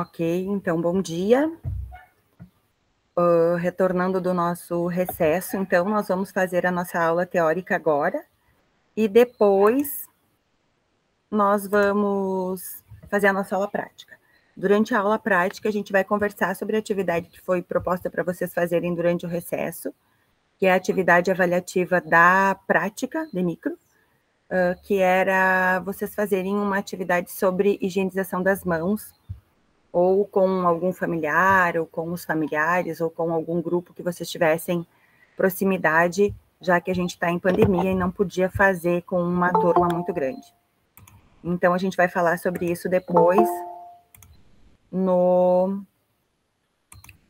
Ok, então, bom dia. Retornando do nosso recesso, então, nós vamos fazer a nossa aula teórica agora, e depois nós vamos fazer a nossa aula prática. Durante a aula prática, a gente vai conversar sobre a atividade que foi proposta para vocês fazerem durante o recesso, que é a atividade avaliativa da prática de micro, que era vocês fazerem uma atividade sobre higienização das mãos, ou com algum familiar, ou com os familiares, ou com algum grupo que vocês tivessem proximidade, já que a gente está em pandemia e não podia fazer com uma turma muito grande. Então, a gente vai falar sobre isso depois, no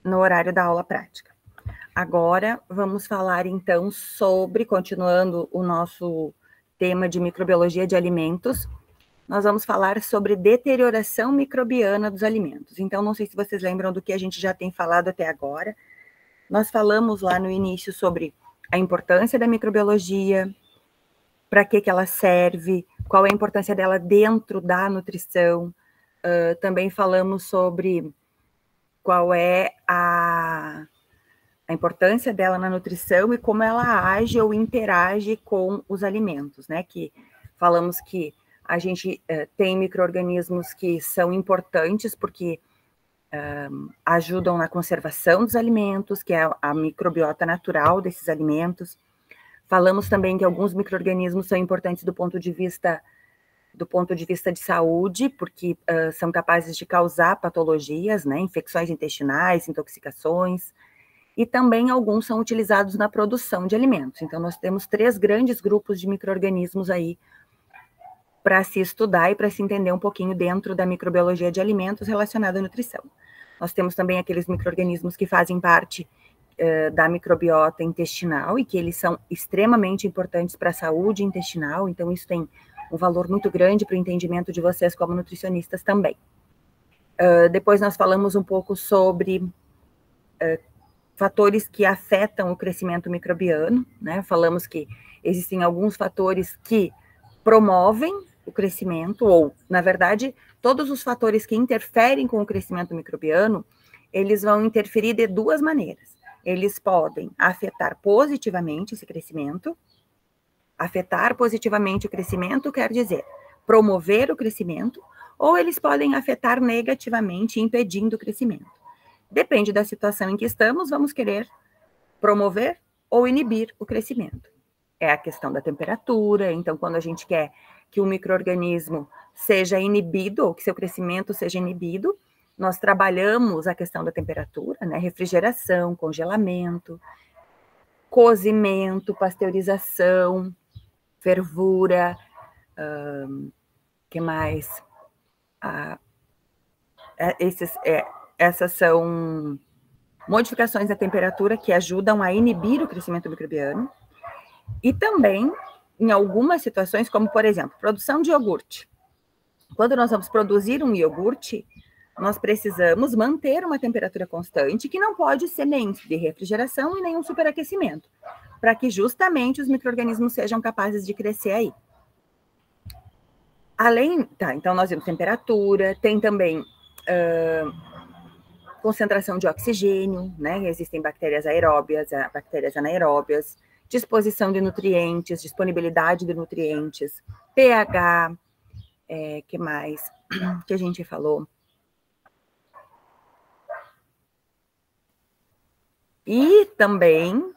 horário da aula prática. Agora, vamos falar, então, sobre, continuando o nosso tema de microbiologia de alimentos, nós vamos falar sobre deterioração microbiana dos alimentos. Então, não sei se vocês lembram do que a gente já tem falado até agora. Nós falamos lá no início sobre a importância da microbiologia, para que ela serve, qual é a importância dela dentro da nutrição. Também falamos sobre qual é a importância dela na nutrição e como ela age ou interage com os alimentos, né? Que falamos que a gente tem micro-organismos que são importantes porque ajudam na conservação dos alimentos, que é a microbiota natural desses alimentos. Falamos também que alguns micro-organismos são importantes do ponto de vista de saúde, porque são capazes de causar patologias, né? Infecções intestinais, intoxicações. E também alguns são utilizados na produção de alimentos. Então, nós temos 3 grandes grupos de micro-organismos aí para se estudar e para se entender um pouquinho dentro da microbiologia de alimentos relacionada à nutrição. Nós temos também aqueles micro-organismos que fazem parte da microbiota intestinal e que eles são extremamente importantes para a saúde intestinal, então isso tem um valor muito grande para o entendimento de vocês como nutricionistas também. Depois nós falamos um pouco sobre fatores que afetam o crescimento microbiano, né? Falamos que existem alguns fatores que promovem o crescimento, ou, na verdade, todos os fatores que interferem com o crescimento microbiano, eles vão interferir de 2 maneiras. Eles podem afetar positivamente esse crescimento. Afetar positivamente o crescimento quer dizer promover o crescimento, ou eles podem afetar negativamente, impedindo o crescimento. Depende da situação em que estamos, vamos querer promover ou inibir o crescimento. É a questão da temperatura, então quando a gente quer que um micro-organismo seja inibido, ou que seu crescimento seja inibido, nós trabalhamos a questão da temperatura, né? Refrigeração, congelamento, cozimento, pasteurização, fervura, que mais? Essas são modificações da temperatura que ajudam a inibir o crescimento microbiano. E também, em algumas situações, como, por exemplo, produção de iogurte. Quando nós vamos produzir um iogurte, nós precisamos manter uma temperatura constante, que não pode ser nem de refrigeração e nem um superaquecimento, para que justamente os micro-organismos sejam capazes de crescer aí. Então nós vimos temperatura, tem também concentração de oxigênio, né? Existem bactérias aeróbias, bactérias anaeróbias, disposição de nutrientes, disponibilidade de nutrientes, pH, que mais que a gente falou? E também,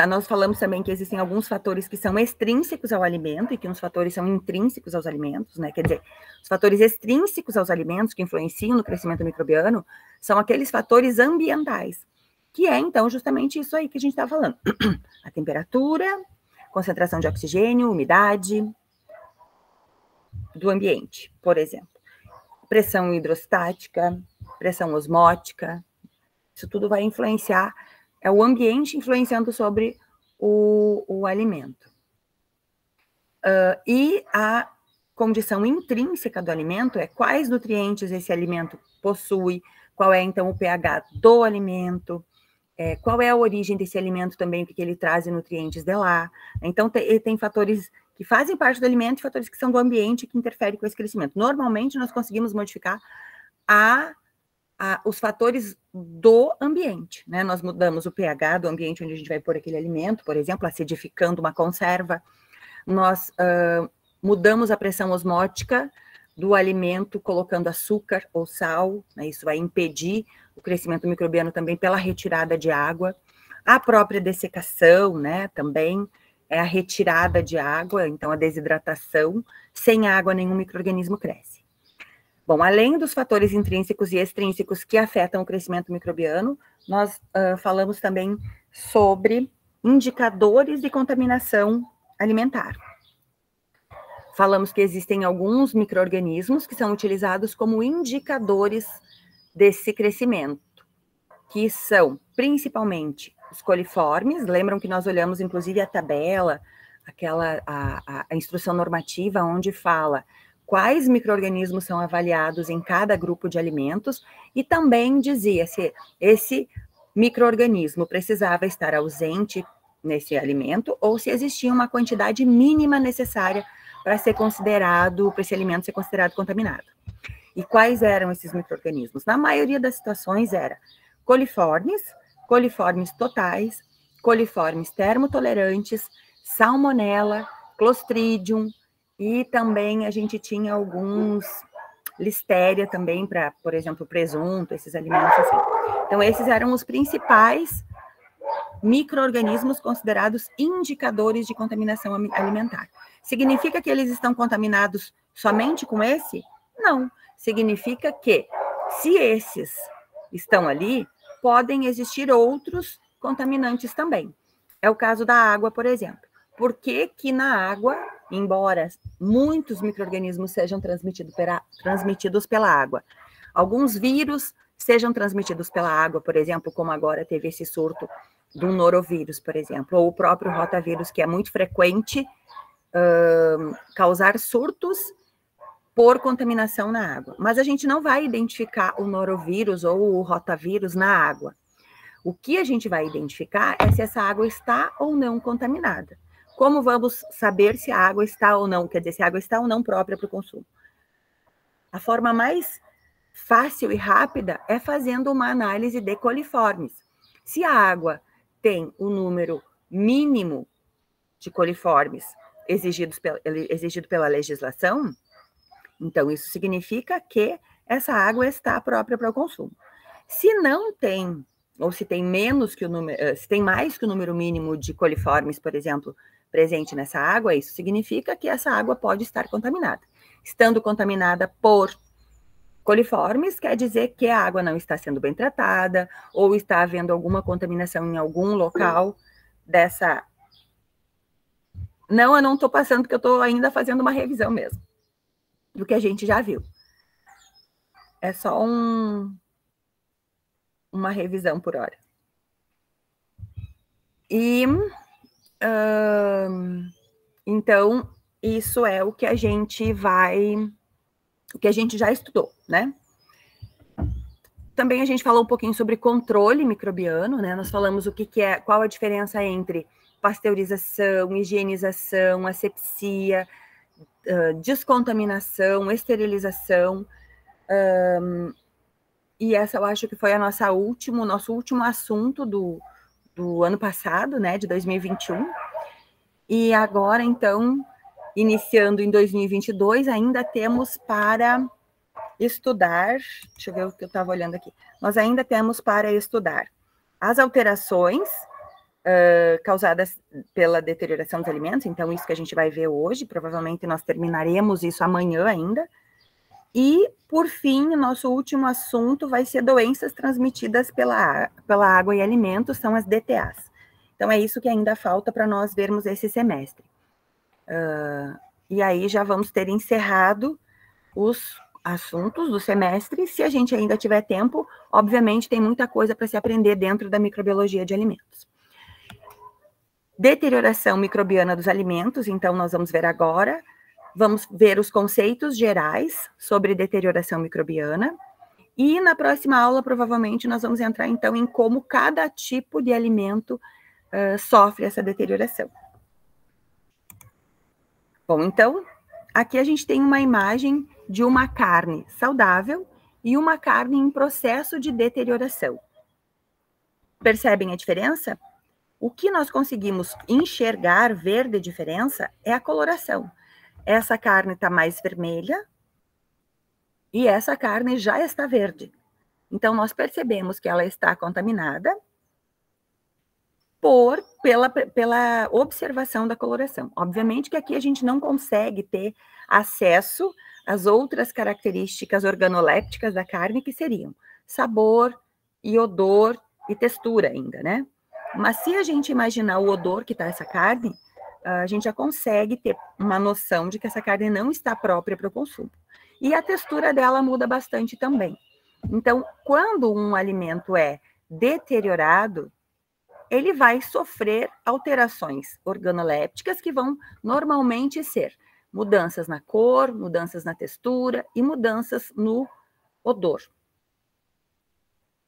nós falamos também que existem alguns fatores que são extrínsecos ao alimento e que uns fatores são intrínsecos aos alimentos, né? Quer dizer, os fatores extrínsecos aos alimentos que influenciam no crescimento microbiano são aqueles fatores ambientais, que é, então, justamente isso aí que a gente está falando. A temperatura, concentração de oxigênio, umidade do ambiente, por exemplo. Pressão hidrostática, pressão osmótica, isso tudo vai influenciar, é o ambiente influenciando sobre o alimento. E a condição intrínseca do alimento é quais nutrientes esse alimento possui, qual é, então, o pH do alimento, qual é a origem desse alimento também, o que ele traz de nutrientes de lá. Então, tem fatores que fazem parte do alimento e fatores que são do ambiente que interferem com esse crescimento. Normalmente, nós conseguimos modificar os fatores do ambiente, né? Nós mudamos o pH do ambiente onde a gente vai pôr aquele alimento, por exemplo, acidificando uma conserva. Nós mudamos a pressão osmótica do alimento, colocando açúcar ou sal, né? Isso vai impedir o crescimento microbiano também pela retirada de água. A própria dessecação, né? Também é a retirada de água, então a desidratação. Sem água, nenhum micro-organismo cresce. Bom, além dos fatores intrínsecos e extrínsecos que afetam o crescimento microbiano, nós falamos também sobre indicadores de contaminação alimentar. Falamos que existem alguns micro-organismos que são utilizados como indicadores desse crescimento, que são principalmente os coliformes. Lembram que nós olhamos, inclusive, a tabela, a instrução normativa, onde fala quais micro-organismos são avaliados em cada grupo de alimentos, e também dizia se esse micro-organismo precisava estar ausente nesse alimento, ou se existia uma quantidade mínima necessária para ser considerado, para esse alimento ser considerado contaminado. E quais eram esses micro-organismos? Na maioria das situações era coliformes, coliformes totais, coliformes termotolerantes, salmonella, clostridium, e também a gente tinha alguns listéria também para, por exemplo, presunto, esses alimentos assim. Então, esses eram os principais micro-organismos considerados indicadores de contaminação alimentar. Significa que eles estão contaminados somente com esse? Não. Significa que, se esses estão ali, podem existir outros contaminantes também. É o caso da água, por exemplo. Por que que na água, embora muitos micro-organismos sejam transmitidos pela água, alguns vírus sejam transmitidos pela água, por exemplo, como agora teve esse surto do norovírus, por exemplo, ou o próprio rotavírus, que é muito frequente causar surtos por contaminação na água. Mas a gente não vai identificar o norovírus ou o rotavírus na água. O que a gente vai identificar é se essa água está ou não contaminada. Como vamos saber se a água está ou não, quer dizer, se a água está ou não própria para o consumo? A forma mais fácil e rápida é fazendo uma análise de coliformes. Se a água tem o número mínimo de coliformes exigido pela legislação, então isso significa que essa água está própria para o consumo. Se não tem, ou se tem menos que o número, se tem mais que o número mínimo de coliformes, por exemplo, presente nessa água, isso significa que essa água pode estar contaminada. Estando contaminada por coliformes, quer dizer que a água não está sendo bem tratada, ou está havendo alguma contaminação em algum local dessa... Não, eu não estou passando, porque eu estou ainda fazendo uma revisão mesmo, do que a gente já viu. É só uma revisão por hora. E, então, isso é o que a gente já estudou, né? Também a gente falou um pouquinho sobre controle microbiano, né? Nós falamos qual a diferença entre pasteurização, higienização, asepsia, descontaminação, esterilização, e essa eu acho que foi o nosso último assunto do ano passado, né, de 2021, e agora, então, iniciando em 2022, ainda temos para estudar, deixa eu ver o que eu estava olhando aqui, nós ainda temos para estudar as alterações causadas pela deterioração dos alimentos, então isso que a gente vai ver hoje, provavelmente nós terminaremos isso amanhã ainda, e, por fim, o nosso último assunto vai ser doenças transmitidas pela água e alimentos, são as DTAs. Então, é isso que ainda falta para nós vermos esse semestre. E aí já vamos ter encerrado os assuntos do semestre. Se a gente ainda tiver tempo, obviamente tem muita coisa para se aprender dentro da microbiologia de alimentos. Deterioração microbiana dos alimentos, então nós vamos ver agora. Vamos ver os conceitos gerais sobre deterioração microbiana. E na próxima aula, provavelmente, nós vamos entrar, então, em como cada tipo de alimento sofre essa deterioração. Bom, então, aqui a gente tem uma imagem de uma carne saudável e uma carne em processo de deterioração. Percebem a diferença? O que nós conseguimos enxergar, ver de diferença, é a coloração. Essa carne está mais vermelha e essa carne já está verde. Então, nós percebemos que ela está contaminada pela observação da coloração. Obviamente que aqui a gente não consegue ter acesso às outras características organolépticas da carne, que seriam sabor e odor e textura ainda, né? Mas se a gente imaginar o odor que está essa carne, a gente já consegue ter uma noção de que essa carne não está própria para o consumo. E a textura dela muda bastante também. Então, quando um alimento é deteriorado, ele vai sofrer alterações organolépticas que vão normalmente ser mudanças na cor, mudanças na textura e mudanças no odor.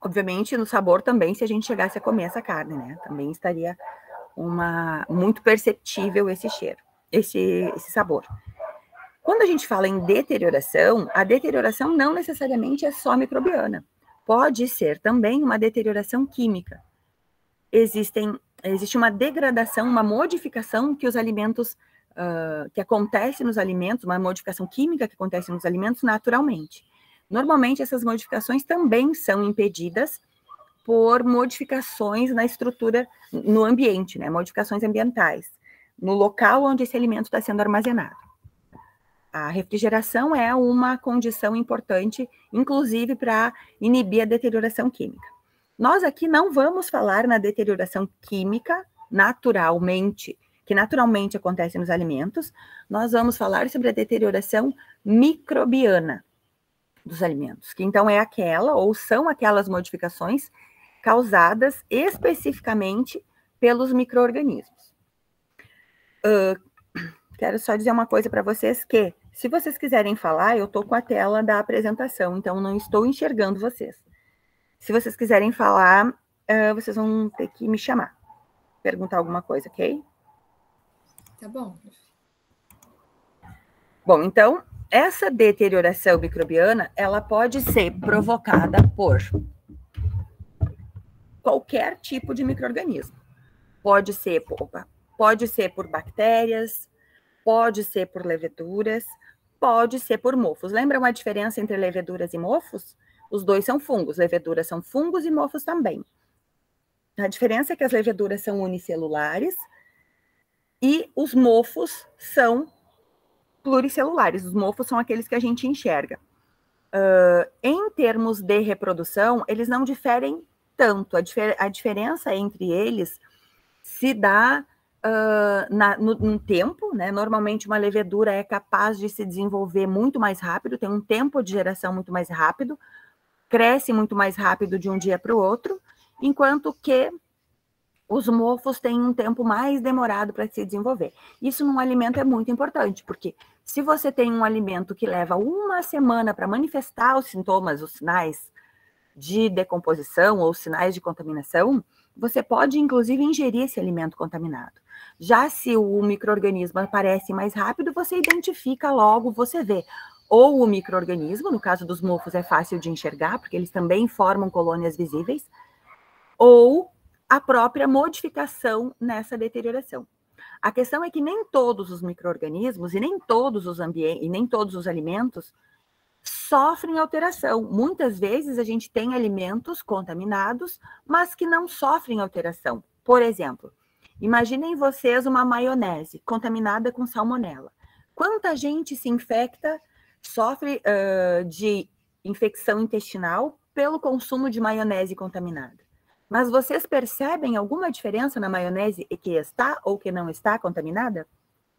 Obviamente, no sabor também, se a gente chegasse a comer essa carne, né? Também estaria muito perceptível esse cheiro, esse sabor. Quando a gente fala em deterioração, a deterioração não necessariamente é só microbiana. Pode ser também uma deterioração química. Existe uma degradação, uma modificação que os alimentos, que acontece nos alimentos, uma modificação química que acontece nos alimentos naturalmente. Normalmente, essas modificações também são impedidas por modificações na estrutura, no ambiente, né? Modificações ambientais, no local onde esse alimento está sendo armazenado. A refrigeração é uma condição importante, inclusive para inibir a deterioração química. Nós aqui não vamos falar na deterioração química, que naturalmente acontece nos alimentos. Nós vamos falar sobre a deterioração microbiana dos alimentos, que então é são aquelas modificações causadas especificamente pelos micro-organismos. Quero só dizer uma coisa para vocês, que se vocês quiserem falar, eu estou com a tela da apresentação, então não estou enxergando vocês. Se vocês quiserem falar, vocês vão ter que me chamar, perguntar alguma coisa, ok? Tá bom. Bom, então, essa deterioração microbiana, ela pode ser provocada por qualquer tipo de micro-organismo. Pode ser por bactérias, pode ser por leveduras, pode ser por mofos. Lembram a diferença entre leveduras e mofos? Os dois são fungos, leveduras são fungos e mofos também. A diferença é que as leveduras são unicelulares e os mofos são pluricelulares. Os mofos são aqueles que a gente enxerga. Em termos de reprodução, eles não diferem tanto. A diferença entre eles se dá no tempo, né? Normalmente uma levedura é capaz de se desenvolver muito mais rápido, tem um tempo de geração muito mais rápido, cresce muito mais rápido de um dia para o outro, enquanto que os mofos têm um tempo mais demorado para se desenvolver. Isso num alimento é muito importante, porque se você tem um alimento que leva uma semana para manifestar os sintomas, os sinais de decomposição ou sinais de contaminação, você pode, inclusive, ingerir esse alimento contaminado. Já se o micro-organismo aparece mais rápido, você identifica logo, você vê. Ou o micro-organismo, no caso dos mofos é fácil de enxergar, porque eles também formam colônias visíveis, ou a própria modificação nessa deterioração. A questão é que nem todos os micro-organismos e nem todos os ambientes e nem todos os alimentos sofrem alteração. Muitas vezes a gente tem alimentos contaminados, mas que não sofrem alteração. Por exemplo, imaginem vocês uma maionese contaminada com salmonela. Quanta gente se infecta, sofre de infecção intestinal pelo consumo de maionese contaminada? Mas vocês percebem alguma diferença na maionese que está ou que não está contaminada?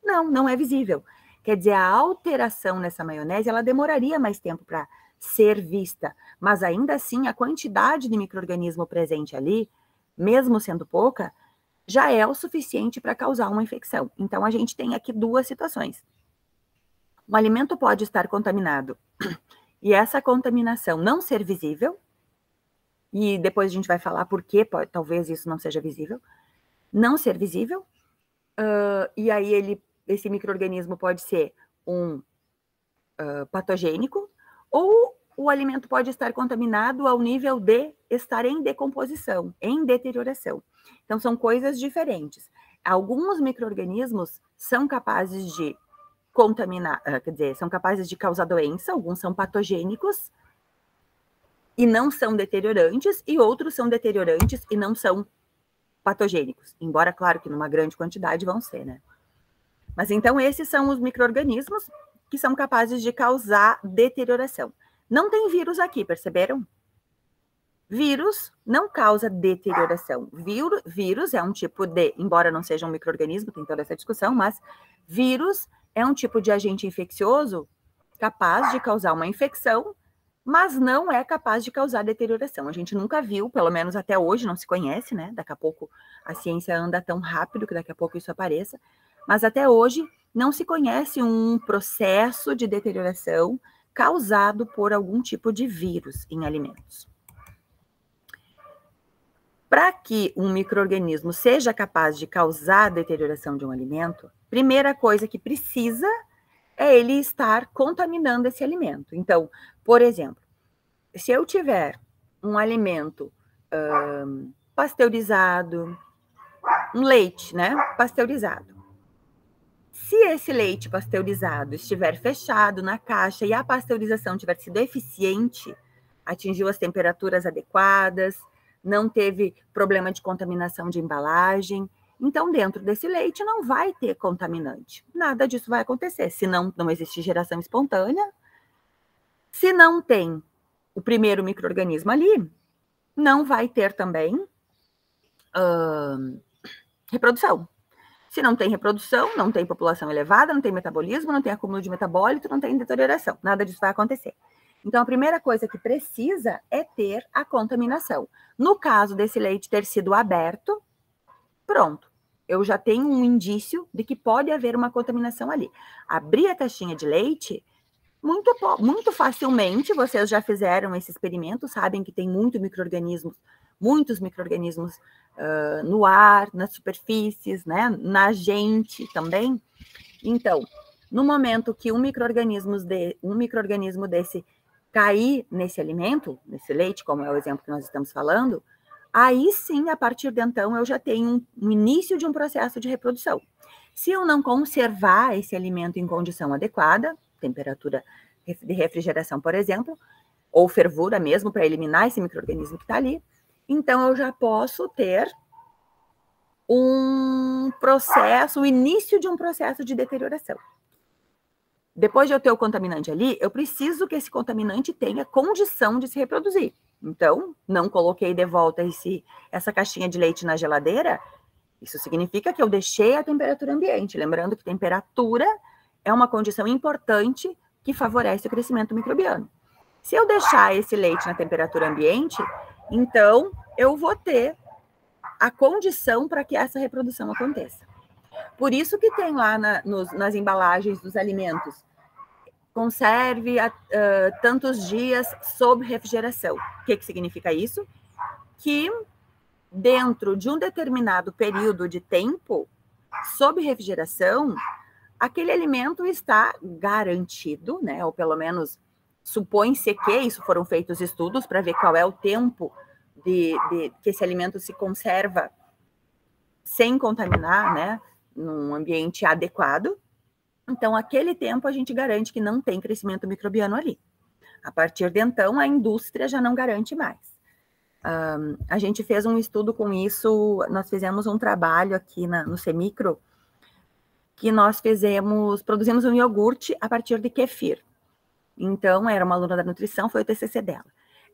Não, não é visível. Quer dizer, a alteração nessa maionese, ela demoraria mais tempo para ser vista, mas ainda assim a quantidade de micro-organismo presente ali, mesmo sendo pouca, já é o suficiente para causar uma infecção. Então, a gente tem aqui duas situações. O alimento pode estar contaminado e essa contaminação não ser visível, e depois a gente vai falar por que talvez isso não seja visível, não ser visível, e aí esse micro-organismo pode ser um patogênico, ou o alimento pode estar contaminado ao nível de estar em decomposição, em deterioração. Então, são coisas diferentes. Alguns micro-organismos são capazes de contaminar, quer dizer, são capazes de causar doença, alguns são patogênicos e não são deteriorantes, e outros são deteriorantes e não são patogênicos, embora, claro, que numa grande quantidade vão ser, né? Mas então esses são os micro-organismos que são capazes de causar deterioração. Não tem vírus aqui, perceberam? Vírus não causa deterioração. Vírus é um tipo de, embora não seja um micro-organismo, tem toda essa discussão, mas vírus é um tipo de agente infeccioso capaz de causar uma infecção, mas não é capaz de causar deterioração. A gente nunca viu, pelo menos até hoje, não se conhece, né? Daqui a pouco a ciência anda tão rápido que daqui a pouco isso apareça, mas até hoje não se conhece um processo de deterioração causado por algum tipo de vírus em alimentos. Para que um micro-organismo seja capaz de causar a deterioração de um alimento, primeira coisa que precisa é ele estar contaminando esse alimento. Então, por exemplo, se eu tiver um alimento pasteurizado, um leite, né, pasteurizado. Se esse leite pasteurizado estiver fechado na caixa e a pasteurização tiver sido eficiente, atingiu as temperaturas adequadas, não teve problema de contaminação de embalagem, então dentro desse leite não vai ter contaminante. Nada disso vai acontecer, se não existe geração espontânea. Se não tem o primeiro micro-organismo ali, não vai ter também reprodução. Se não tem reprodução, não tem população elevada, não tem metabolismo, não tem acúmulo de metabólito, não tem deterioração. Nada disso vai acontecer. Então, a primeira coisa que precisa é ter a contaminação. No caso desse leite ter sido aberto, pronto. Eu já tenho um indício de que pode haver uma contaminação ali. Abrir a caixinha de leite, muito facilmente, vocês já fizeram esse experimento, sabem que tem muitos micro-organismos no ar, nas superfícies, né, na gente também. Então, no momento que um micro-organismo desse cair nesse alimento, nesse leite, como é o exemplo que nós estamos falando, aí sim, a partir de então, eu já tenho um início de um processo de reprodução. Se eu não conservar esse alimento em condição adequada, temperatura de refrigeração, por exemplo, ou fervura mesmo, para eliminar esse micro-organismo que está ali, então eu já posso ter o início de um processo de deterioração. Depois de eu ter o contaminante ali, eu preciso que esse contaminante tenha condição de se reproduzir. Então, não coloquei de volta essa caixinha de leite na geladeira, isso significa que eu deixei a temperatura ambiente. Lembrando que temperatura é uma condição importante que favorece o crescimento microbiano. Se eu deixar esse leite na temperatura ambiente, então eu vou ter a condição para que essa reprodução aconteça. Por isso que tem lá nas embalagens dos alimentos, conserve tantos dias sob refrigeração. O que significa isso? Que dentro de um determinado período de tempo, sob refrigeração, aquele alimento está garantido, né? Ou pelo menos supõe-se que isso foram feitos estudos para ver qual é o tempo que esse alimento se conserva sem contaminar, né? Num ambiente adequado. Então, aquele tempo a gente garante que não tem crescimento microbiano ali. A partir de então, a indústria já não garante mais. A gente fez um estudo com isso, nós fizemos um trabalho aqui no Semicro, que nós produzimos um iogurte a partir de kefir. Então, era uma aluna da nutrição, foi o TCC dela.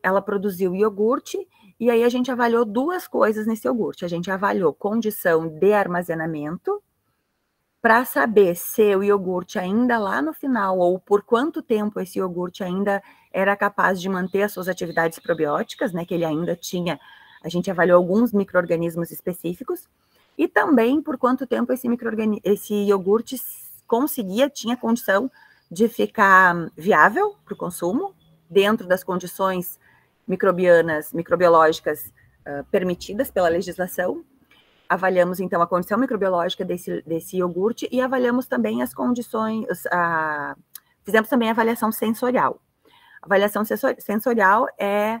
Ela produziu o iogurte, e aí a gente avaliou duas coisas nesse iogurte. A gente avaliou condição de armazenamento, para saber se o iogurte ainda lá no final, ou por quanto tempo esse iogurte ainda era capaz de manter as suas atividades probióticas, né, que ele ainda tinha, a gente avaliou alguns micro-organismos específicos, e também por quanto tempo esse iogurte tinha condição de ficar viável para o consumo, dentro das condições microbiológicas permitidas pela legislação. Avaliamos, então, a condição microbiológica desse iogurte e avaliamos também as condições, fizemos também a avaliação sensorial. Avaliação sensorial é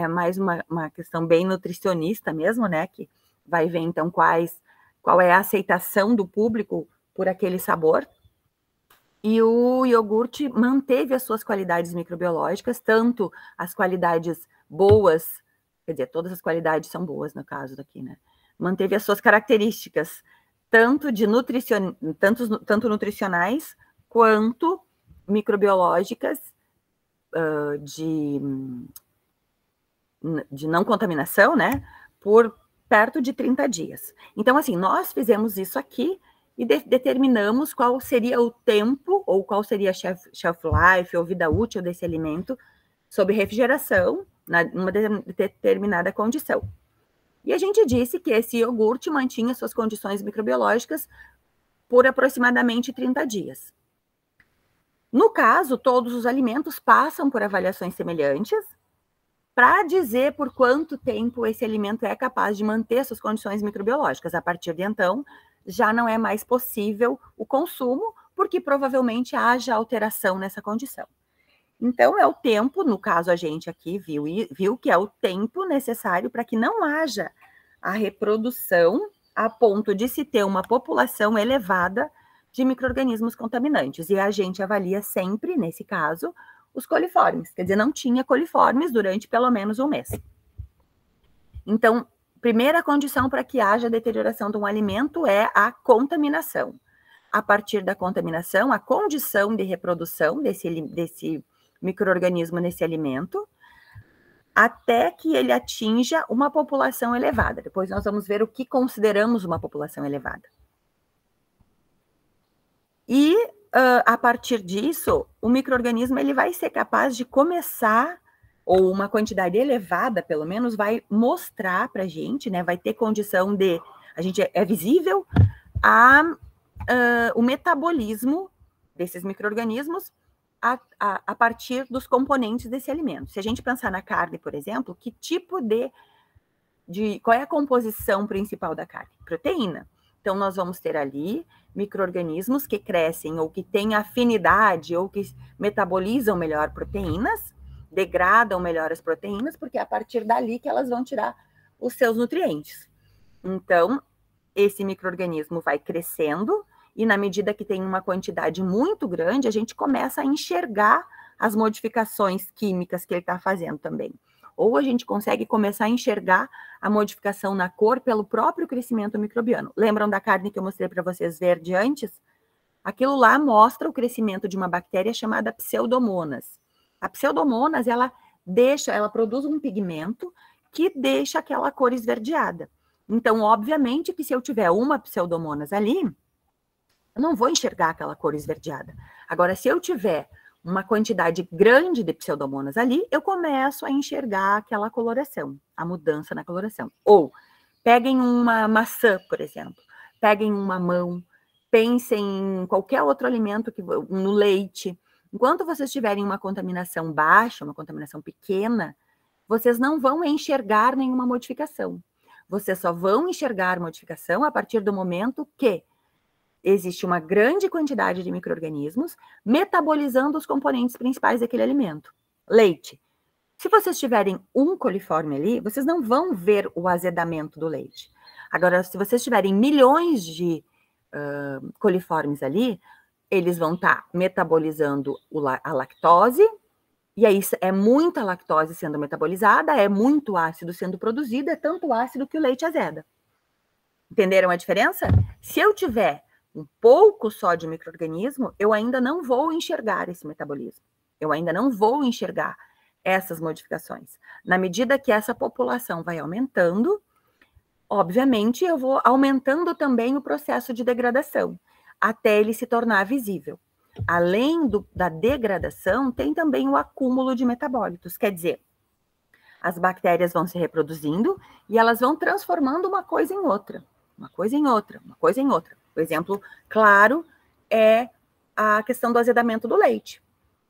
mais uma questão bem nutricionista mesmo, né? Que vai ver, então, qual é a aceitação do público por aquele sabor. E o iogurte manteve as suas qualidades microbiológicas, tanto as qualidades boas, quer dizer, todas as qualidades são boas no caso daqui, né? Manteve as suas características, tanto nutricionais, quanto microbiológicas, de não contaminação, né? Por perto de 30 dias. Então, assim, nós fizemos isso aqui e determinamos qual seria o tempo, ou qual seria a shelf life, ou vida útil desse alimento, sob refrigeração, numa determinada condição. E a gente disse que esse iogurte mantinha suas condições microbiológicas por aproximadamente 30 dias. No caso, todos os alimentos passam por avaliações semelhantes para dizer por quanto tempo esse alimento é capaz de manter suas condições microbiológicas. A partir de então, já não é mais possível o consumo, porque provavelmente haja alteração nessa condição. Então, é o tempo, no caso a gente aqui viu que é o tempo necessário para que não haja a reprodução a ponto de se ter uma população elevada de micro-organismos contaminantes. E a gente avalia sempre, nesse caso, os coliformes. Quer dizer, não tinha coliformes durante pelo menos um mês. Então, primeira condição para que haja deterioração de um alimento é a contaminação. A partir da contaminação, a condição de reprodução desse micro-organismo nesse alimento, até que ele atinja uma população elevada. Depois nós vamos ver o que consideramos uma população elevada. E, a partir disso, o micro-organismo ele vai ser capaz de começar, ou uma quantidade elevada, pelo menos, vai mostrar para a gente, né? Vai ter condição de... É visível o metabolismo desses micro-organismos a partir dos componentes desse alimento. Se a gente pensar na carne, por exemplo, que tipo qual é a composição principal da carne? Proteína. Então, nós vamos ter ali micro-organismos que crescem ou que têm afinidade ou que metabolizam melhor proteínas, degradam melhor as proteínas, porque é a partir dali que elas vão tirar os seus nutrientes. Então, esse micro-organismo vai crescendo e, na medida que tem uma quantidade muito grande, a gente começa a enxergar as modificações químicas que ele está fazendo também. Ou a gente consegue começar a enxergar a modificação na cor pelo próprio crescimento microbiano. Lembram da carne que eu mostrei para vocês verde antes? Aquilo lá mostra o crescimento de uma bactéria chamada Pseudomonas. A Pseudomonas, ela produz um pigmento que deixa aquela cor esverdeada. Então, obviamente que se eu tiver uma Pseudomonas ali, eu não vou enxergar aquela cor esverdeada. Agora, se eu tiver uma quantidade grande de Pseudomonas ali, eu começo a enxergar aquela coloração, a mudança na coloração. Ou, peguem uma maçã, por exemplo, peguem um mamão, pensem em qualquer outro alimento, no leite. Enquanto vocês tiverem uma contaminação baixa, uma contaminação pequena, vocês não vão enxergar nenhuma modificação. Vocês só vão enxergar modificação a partir do momento que existe uma grande quantidade de micro-organismos metabolizando os componentes principais daquele alimento. Leite. Se vocês tiverem um coliforme ali, vocês não vão ver o azedamento do leite. Agora, se vocês tiverem milhões de coliformes ali, eles vão estar metabolizando a lactose, e aí é muita lactose sendo metabolizada, é muito ácido sendo produzido, é tanto ácido que o leite azeda. Entenderam a diferença? Se eu tiver um pouco só de micro-organismo, eu ainda não vou enxergar esse metabolismo. Eu ainda não vou enxergar essas modificações. Na medida que essa população vai aumentando, obviamente eu vou aumentando também o processo de degradação, até ele se tornar visível. Além da degradação, tem também o acúmulo de metabólitos. Quer dizer, as bactérias vão se reproduzindo e elas vão transformando uma coisa em outra, uma coisa em outra, uma coisa em outra. O exemplo claro é a questão do azedamento do leite.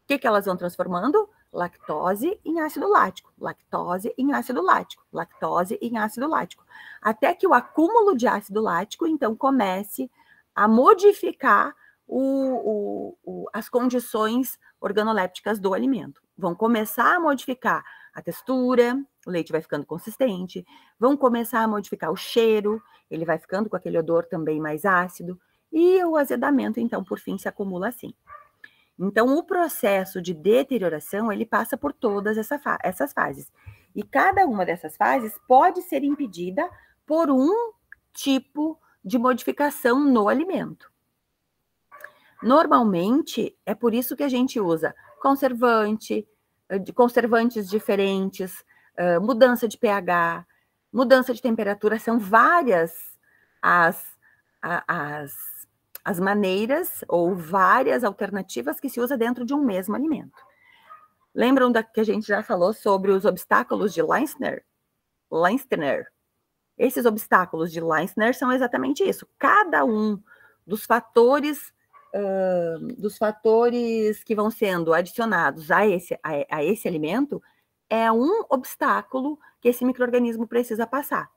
O que elas vão transformando? Lactose em ácido lático, lactose em ácido lático, lactose em ácido lático. Até que o acúmulo de ácido lático, então, comece a modificar as condições organolépticas do alimento. vão começar a modificar a textura, o leite vai ficando consistente, vão começar a modificar o cheiro, ele vai ficando com aquele odor também mais ácido, e o azedamento, então, por fim, se acumula assim. Então, o processo de deterioração, ele passa por todas essas fases. E cada uma dessas fases pode ser impedida por um tipo de modificação no alimento. Normalmente, é por isso que a gente usa conservantes diferentes, mudança de pH, mudança de temperatura, são várias as maneiras ou várias alternativas que se usa dentro de um mesmo alimento. Lembram que a gente já falou sobre os obstáculos de Leinster? Esses obstáculos de Leinster são exatamente isso. Cada um dos fatores que vão sendo adicionados a esse alimento é um obstáculo que esse micro-organismo precisa passar.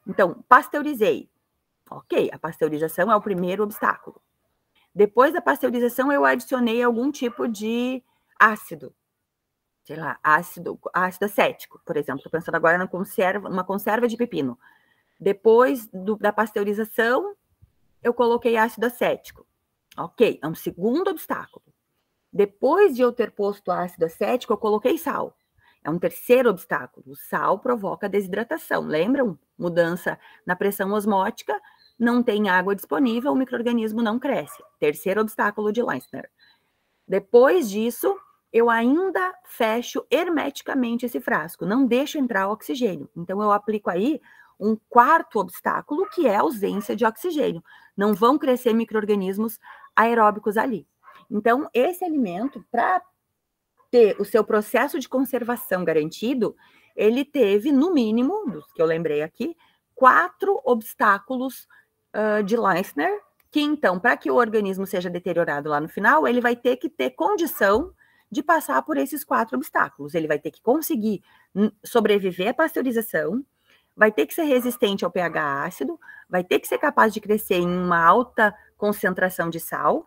Então, pasteurizei. Ok, a pasteurização é o primeiro obstáculo. Depois da pasteurização, eu adicionei algum tipo de ácido. Sei lá, ácido acético, por exemplo. Estou pensando agora numa conserva de pepino. Depois da pasteurização, eu coloquei ácido acético. Ok, é um segundo obstáculo. Depois de eu ter posto ácido acético, eu coloquei sal. É um terceiro obstáculo. O sal provoca desidratação. Lembram? Mudança na pressão osmótica, não tem água disponível, o micro-organismo não cresce. Terceiro obstáculo de Leinster. Depois disso, eu ainda fecho hermeticamente esse frasco, não deixo entrar oxigênio. Então, eu aplico aí um quarto obstáculo, que é a ausência de oxigênio. Não vão crescer micro-organismos aeróbicos ali. Então, esse alimento, para ter o seu processo de conservação garantido, ele teve, no mínimo, dos que eu lembrei aqui, 4 obstáculos de Leinster, que então, para que o organismo seja deteriorado lá no final, ele vai ter que ter condição de passar por esses 4 obstáculos. Ele vai ter que conseguir sobreviver à pasteurização, vai ter que ser resistente ao pH ácido, vai ter que ser capaz de crescer em uma alta concentração de sal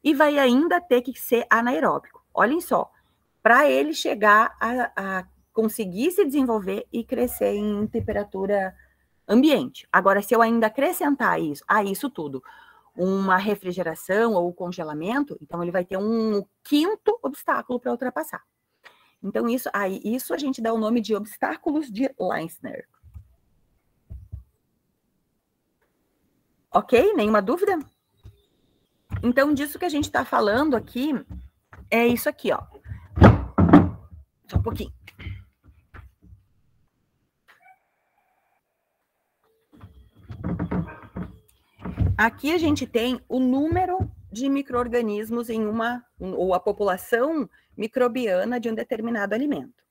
e vai ainda ter que ser anaeróbico. Olhem só, para ele chegar a conseguir se desenvolver e crescer em temperatura ambiente. Agora, se eu ainda acrescentar a isso tudo, uma refrigeração ou congelamento, então ele vai ter um quinto obstáculo para ultrapassar. Então, isso a gente dá o nome de obstáculos de Leinster. Ok? Nenhuma dúvida? Então, disso que a gente está falando aqui, é isso aqui, ó. Só um pouquinho. Aqui a gente tem o número de micro-organismos ou a população microbiana de um determinado alimento.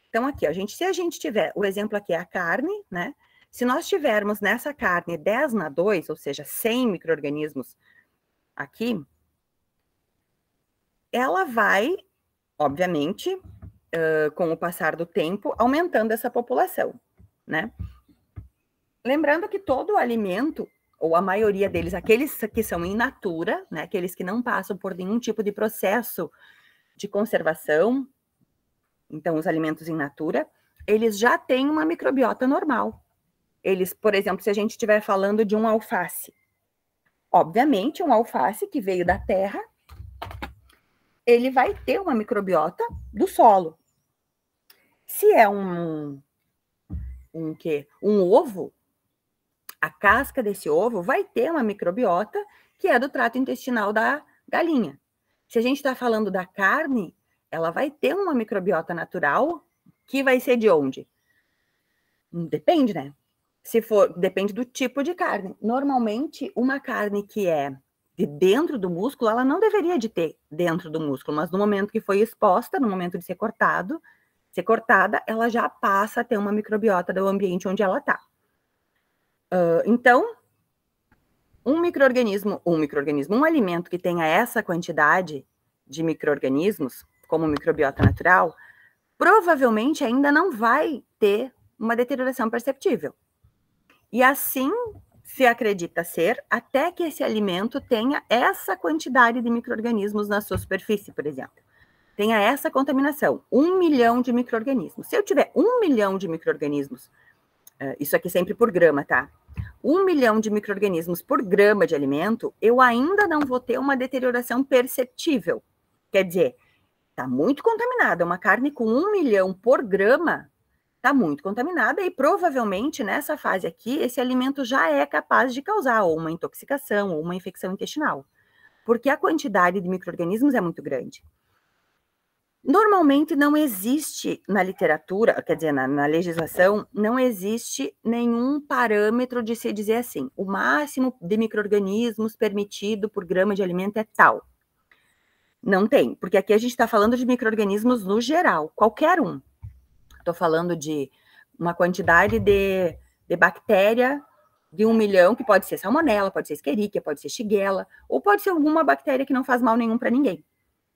Então, aqui, se a gente tiver, o exemplo aqui é a carne, né? Se nós tivermos nessa carne 10/2, ou seja, 100 micro-organismos aqui, ela vai, obviamente, com o passar do tempo, aumentando essa população, né? Lembrando que todo alimento, ou a maioria deles, aqueles que são in natura, né, aqueles que não passam por nenhum tipo de processo de conservação, então os alimentos in natura, eles já têm uma microbiota normal. Eles, por exemplo, se a gente estiver falando de um alface, obviamente um alface que veio da terra, ele vai ter uma microbiota do solo. Se é um ovo, a casca desse ovo vai ter uma microbiota que é do trato intestinal da galinha. Se a gente está falando da carne, ela vai ter uma microbiota natural que vai ser de onde? Depende, né? Depende do tipo de carne. Normalmente, uma carne que é de dentro do músculo, ela não deveria de ter dentro do músculo, mas no momento que foi exposta, no momento de ser cortada, ela já passa a ter uma microbiota do ambiente onde ela está. Então, um alimento que tenha essa quantidade de micro-organismos, como microbiota natural, provavelmente ainda não vai ter uma deterioração perceptível. E assim se acredita ser até que esse alimento tenha essa quantidade de micro-organismos na sua superfície, por exemplo. tenha essa contaminação, 1 milhão de micro-organismos. Se eu tiver 1 milhão de micro-organismos, isso aqui sempre por grama, tá? 1 milhão de micro-organismos por grama de alimento, eu ainda não vou ter uma deterioração perceptível. Quer dizer, está muito contaminada. Uma carne com 1 milhão por grama está muito contaminada e provavelmente nessa fase aqui, esse alimento já é capaz de causar ou uma intoxicação ou uma infecção intestinal, porque a quantidade de micro-organismos é muito grande. Normalmente não existe na literatura, quer dizer, na legislação, não existe nenhum parâmetro de se dizer assim, o máximo de micro-organismos permitido por grama de alimento é tal. Não tem, porque aqui a gente está falando de micro-organismos no geral, qualquer um. Estou falando de uma quantidade de bactéria de 1 milhão, que pode ser salmonela, pode ser escherichia, pode ser shigella, ou pode ser alguma bactéria que não faz mal nenhum para ninguém.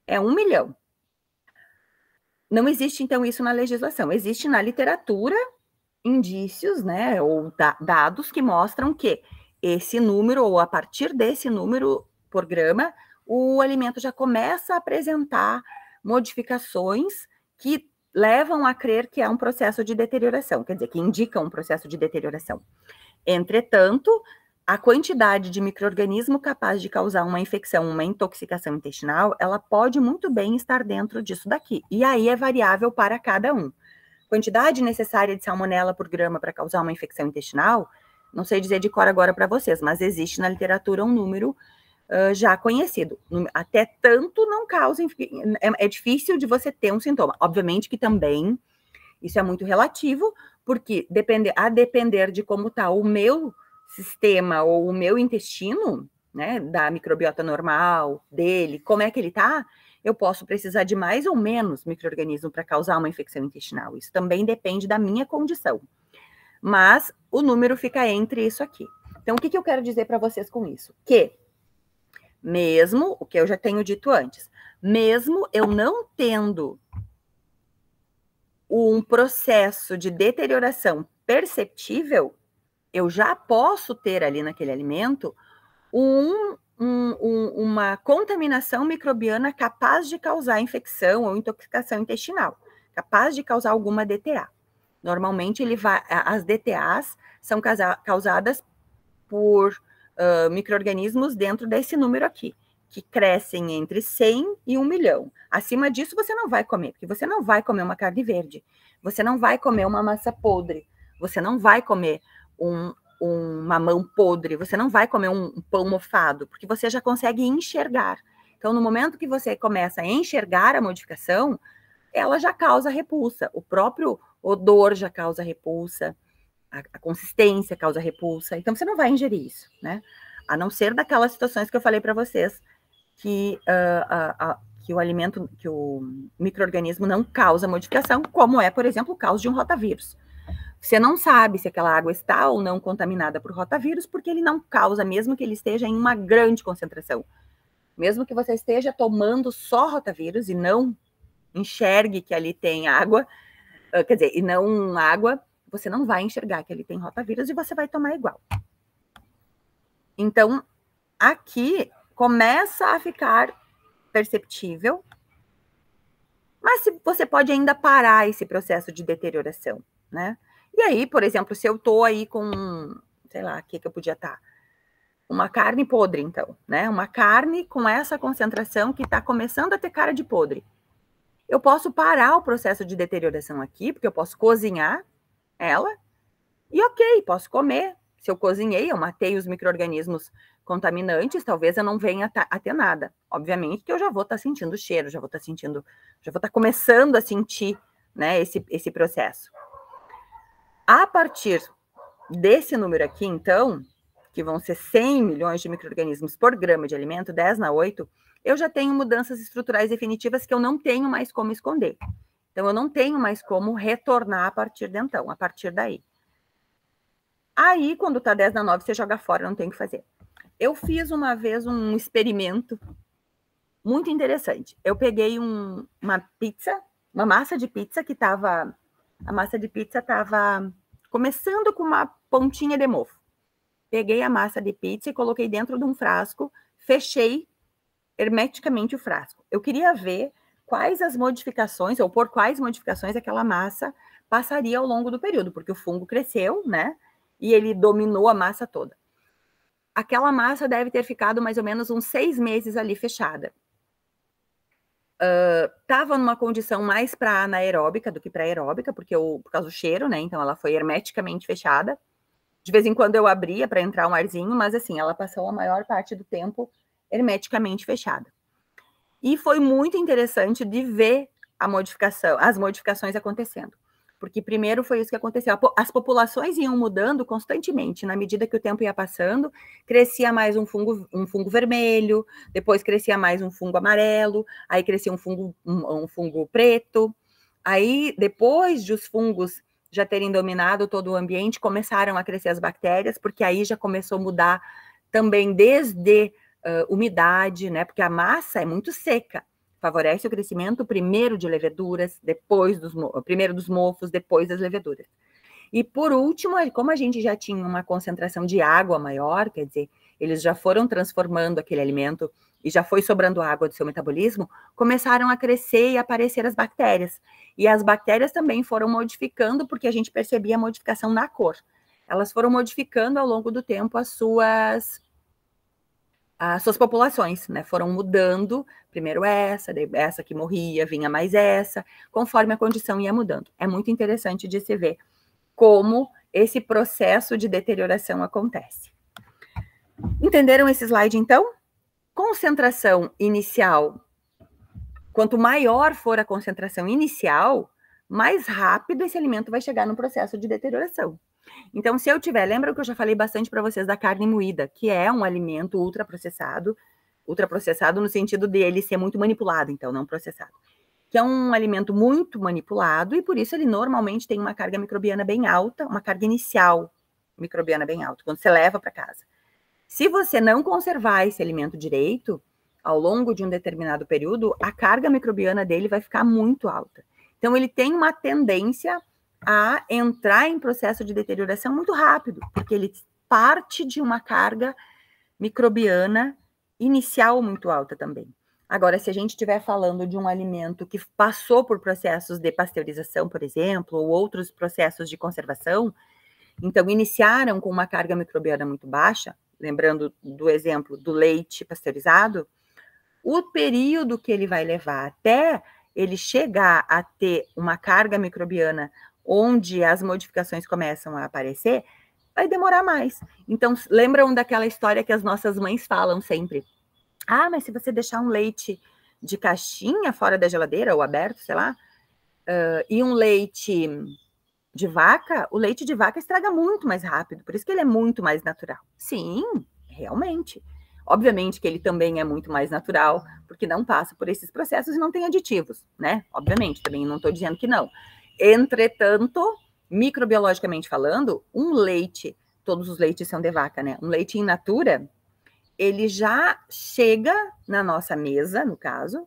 É 1 milhão. Não existe, então, isso na legislação. Existe na literatura indícios, né, ou dados que mostram que esse número, ou a partir desse número por grama, o alimento já começa a apresentar modificações que levam a crer que é um processo de deterioração, quer dizer, que indicam um processo de deterioração. Entretanto, a quantidade de micro-organismo capaz de causar uma infecção, uma intoxicação intestinal, ela pode muito bem estar dentro disso daqui. E aí é variável para cada um. Quantidade necessária de salmonela por grama para causar uma infecção intestinal, não sei dizer de cor agora para vocês, mas existe na literatura um número já conhecido. Até tanto não causa, é difícil de você ter um sintoma. Obviamente que também isso é muito relativo, porque a depender de como está o meu sistema ou o meu intestino, né, da microbiota normal dele, como é que ele tá, eu posso precisar de mais ou menos micro-organismo para causar uma infecção intestinal. Isso também depende da minha condição. Mas o número fica entre isso aqui. Então, o que eu quero dizer para vocês com isso? Que, mesmo, o que eu já tenho dito antes, mesmo eu não tendo um processo de deterioração perceptível, eu já posso ter ali naquele alimento uma contaminação microbiana capaz de causar infecção ou intoxicação intestinal, capaz de causar alguma DTA. Normalmente, as DTAs são causadas por micro-organismos dentro desse número aqui, que crescem entre 100 e 1 milhão. Acima disso, você não vai comer, porque você não vai comer uma carne verde, você não vai comer uma massa podre, você não vai comer um mamão podre, você não vai comer um pão mofado, porque você já consegue enxergar. Então, no momento que você começa a enxergar a modificação, ela já causa repulsa, o próprio odor já causa repulsa, a consistência causa repulsa, então você não vai ingerir isso, né? A não ser daquelas situações que eu falei para vocês, que o alimento, que o micro-organismo não causa modificação, como é, por exemplo, o caso de um rotavírus. Você não sabe se aquela água está ou não contaminada por rotavírus, porque ele não causa, mesmo que ele esteja em uma grande concentração. Mesmo que você esteja tomando só rotavírus e não enxergue que ali tem água, quer dizer, e não água, você não vai enxergar que ali tem rotavírus e você vai tomar igual. Então, aqui começa a ficar perceptível, mas você pode ainda parar esse processo de deterioração, né? E aí, por exemplo, se eu tô aí com, sei lá, o que eu podia estar? Uma carne podre, então, né? Uma carne com essa concentração que está começando a ter cara de podre. Eu posso parar o processo de deterioração aqui, porque eu posso cozinhar ela, e ok, posso comer. Se eu cozinhei, eu matei os micro-organismos contaminantes, talvez eu não venha a ter nada. Obviamente que eu já vou estar sentindo o cheiro, já vou estar começando a sentir, né, esse processo. A partir desse número aqui, então, que vão ser 100 milhões de micro-organismos por grama de alimento, 10 na 8, eu já tenho mudanças estruturais definitivas que eu não tenho mais como esconder. Então, eu não tenho mais como retornar a partir de então, a partir daí. Aí, quando tá 10 na 9, você joga fora, não tem o que fazer. Eu fiz uma vez um experimento muito interessante. Eu peguei uma pizza, uma massa de pizza que tava... A massa de pizza tava começando com uma pontinha de mofo. Peguei a massa de pizza e coloquei dentro de um frasco, fechei hermeticamente o frasco. Eu queria ver quais as modificações, ou por quais modificações aquela massa passaria ao longo do período, porque o fungo cresceu, né? E ele dominou a massa toda. Aquela massa deve ter ficado mais ou menos uns 6 meses ali fechada. Estava numa condição mais para anaeróbica do que para aeróbica, por causa do cheiro, né? Então ela foi hermeticamente fechada. De vez em quando eu abria para entrar um arzinho, mas assim, ela passou a maior parte do tempo hermeticamente fechada. E foi muito interessante de ver as modificações acontecendo. Porque primeiro foi isso que aconteceu. As populações iam mudando constantemente. Na medida que o tempo ia passando, crescia mais um fungo vermelho, depois crescia mais um fungo amarelo, aí crescia um fungo preto. Aí, depois de os fungos já terem dominado todo o ambiente, começaram a crescer as bactérias, porque aí já começou a mudar também desde umidade, né? Porque a massa é muito seca. Favorece o crescimento primeiro de leveduras, primeiro dos mofos, depois das leveduras. E por último, como a gente já tinha uma concentração de água maior, quer dizer, eles já foram transformando aquele alimento e já foi sobrando água do seu metabolismo, começaram a crescer e aparecer as bactérias. E as bactérias também foram modificando, porque a gente percebia a modificação na cor. Elas foram modificando ao longo do tempo as suas populações, né? Foram mudando, primeiro essa que morria, vinha mais essa, conforme a condição ia mudando. É muito interessante de se ver como esse processo de deterioração acontece. Entenderam esse slide, então? Concentração inicial. Quanto maior for a concentração inicial, mais rápido esse alimento vai chegar no processo de deterioração. Então, se eu tiver, lembra que eu já falei bastante para vocês da carne moída, que é um alimento ultraprocessado no sentido de ele ser muito manipulado, então, não processado. Que é um alimento muito manipulado e por isso ele normalmente tem uma carga microbiana bem alta, uma carga inicial microbiana bem alta, quando você leva para casa. Se você não conservar esse alimento direito, ao longo de um determinado período, a carga microbiana dele vai ficar muito alta. Então, ele tem uma tendência a entrar em processo de deterioração muito rápido, porque ele parte de uma carga microbiana inicial muito alta também. Agora, se a gente estiver falando de um alimento que passou por processos de pasteurização, por exemplo, ou outros processos de conservação, então iniciaram com uma carga microbiana muito baixa, lembrando do exemplo do leite pasteurizado, o período que ele vai levar até ele chegar a ter uma carga microbiana onde as modificações começam a aparecer, vai demorar mais. Então, lembram daquela história que as nossas mães falam sempre? Ah, mas se você deixar um leite de caixinha fora da geladeira, ou aberto, sei lá, e um leite de vaca, o leite de vaca estraga muito mais rápido, por isso que ele é muito mais natural. Sim, realmente. Obviamente que ele também é muito mais natural, porque não passa por esses processos e não tem aditivos, né? Obviamente, também não estou dizendo que não. Entretanto, microbiologicamente falando, um leite, todos os leites são de vaca, né? Um leite in natura, ele já chega na nossa mesa, no caso,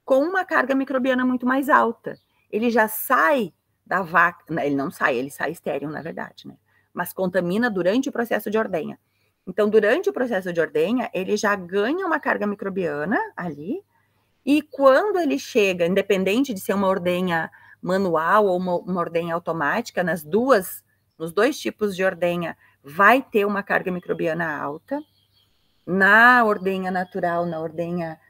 com uma carga microbiana muito mais alta. Ele já sai da vaca, ele não sai, ele sai estéril, na verdade, né? Mas contamina durante o processo de ordenha. Então, durante o processo de ordenha, ele já ganha uma carga microbiana ali, e quando ele chega, independente de ser uma ordenha manual ou uma ordenha automática, nos dois tipos de ordenha, vai ter uma carga microbiana alta. Na ordenha natural, na ordenha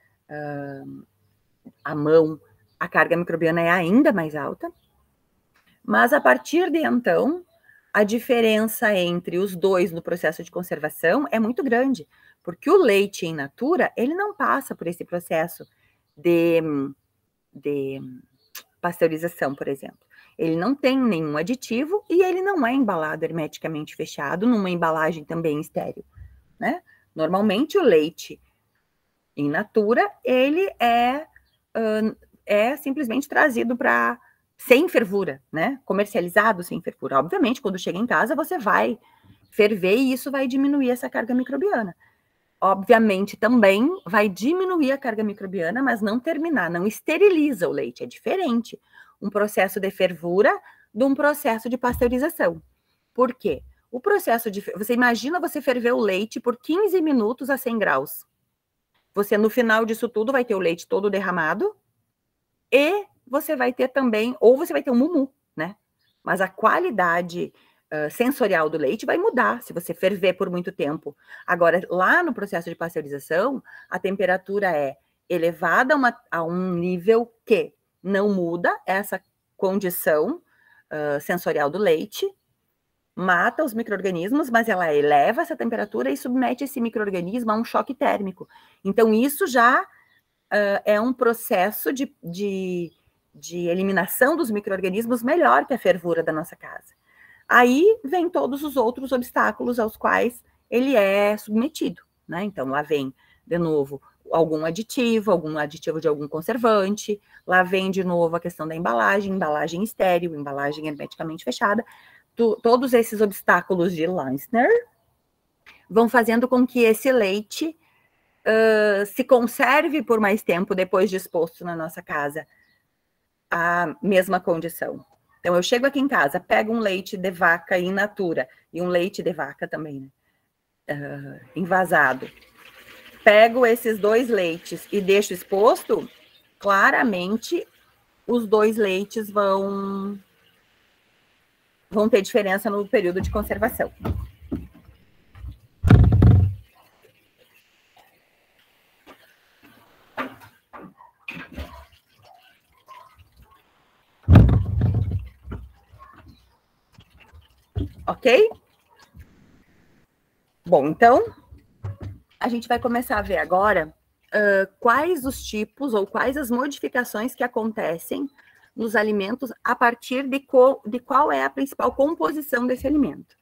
à mão, a carga microbiana é ainda mais alta. Mas a partir de então, a diferença entre os dois no processo de conservação é muito grande, porque o leite in natura, ele não passa por esse processo de pasteurização, por exemplo. Ele não tem nenhum aditivo e ele não é embalado hermeticamente fechado numa embalagem também estéril, né? Normalmente o leite in natura, ele é simplesmente trazido sem fervura, né? Comercializado sem fervura. Obviamente, quando chega em casa, você vai ferver e isso vai diminuir essa carga microbiana. Obviamente, também vai diminuir a carga microbiana, mas não terminar, não esteriliza o leite. É diferente um processo de fervura de um processo de pasteurização. Por quê? O processo de... Você imagina você ferver o leite por 15 minutos a 100 graus. Você, no final disso tudo, vai ter o leite todo derramado, e você vai ter também, ou você vai ter um mumu, né? Mas a qualidade sensorial do leite vai mudar se você ferver por muito tempo. Agora, lá no processo de pasteurização, a temperatura é elevada a um nível que não muda essa condição sensorial do leite, mata os micro-organismos, mas ela eleva essa temperatura e submete esse micro-organismo a um choque térmico. Então, isso já é um processo de eliminação dos micro-organismos melhor que a fervura da nossa casa. Aí vem todos os outros obstáculos aos quais ele é submetido, né? Então, lá vem, de novo, algum aditivo de algum conservante, lá vem de novo a questão da embalagem estéril, embalagem hermeticamente fechada. Todos esses obstáculos de Leissner vão fazendo com que esse leite se conserve por mais tempo depois de exposto na nossa casa a mesma condição. Então, eu chego aqui em casa, pego um leite de vaca in natura, e um leite de vaca também, né? Envasado. Pego esses 2 leites e deixo exposto, claramente os 2 leites vão ter diferença no período de conservação. Ok? Bom, então, a gente vai começar a ver agora quais os tipos ou quais as modificações que acontecem nos alimentos a partir de qual é a principal composição desse alimento.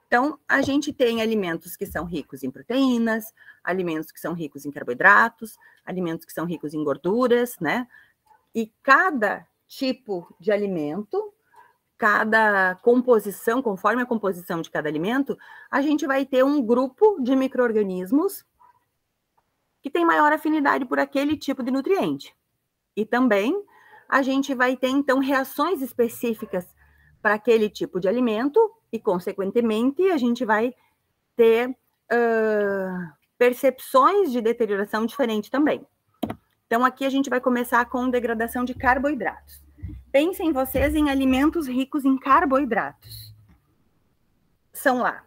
Então, a gente tem alimentos que são ricos em proteínas, alimentos que são ricos em carboidratos, alimentos que são ricos em gorduras, né? E cada tipo de alimento, cada composição, conforme a composição de cada alimento, a gente vai ter um grupo de micro-organismos que tem maior afinidade por aquele tipo de nutriente. E também a gente vai ter, então, reações específicas para aquele tipo de alimento e, consequentemente, a gente vai ter percepções de deterioração diferente também. Então, aqui a gente vai começar com degradação de carboidratos. Pensem vocês em alimentos ricos em carboidratos. São lá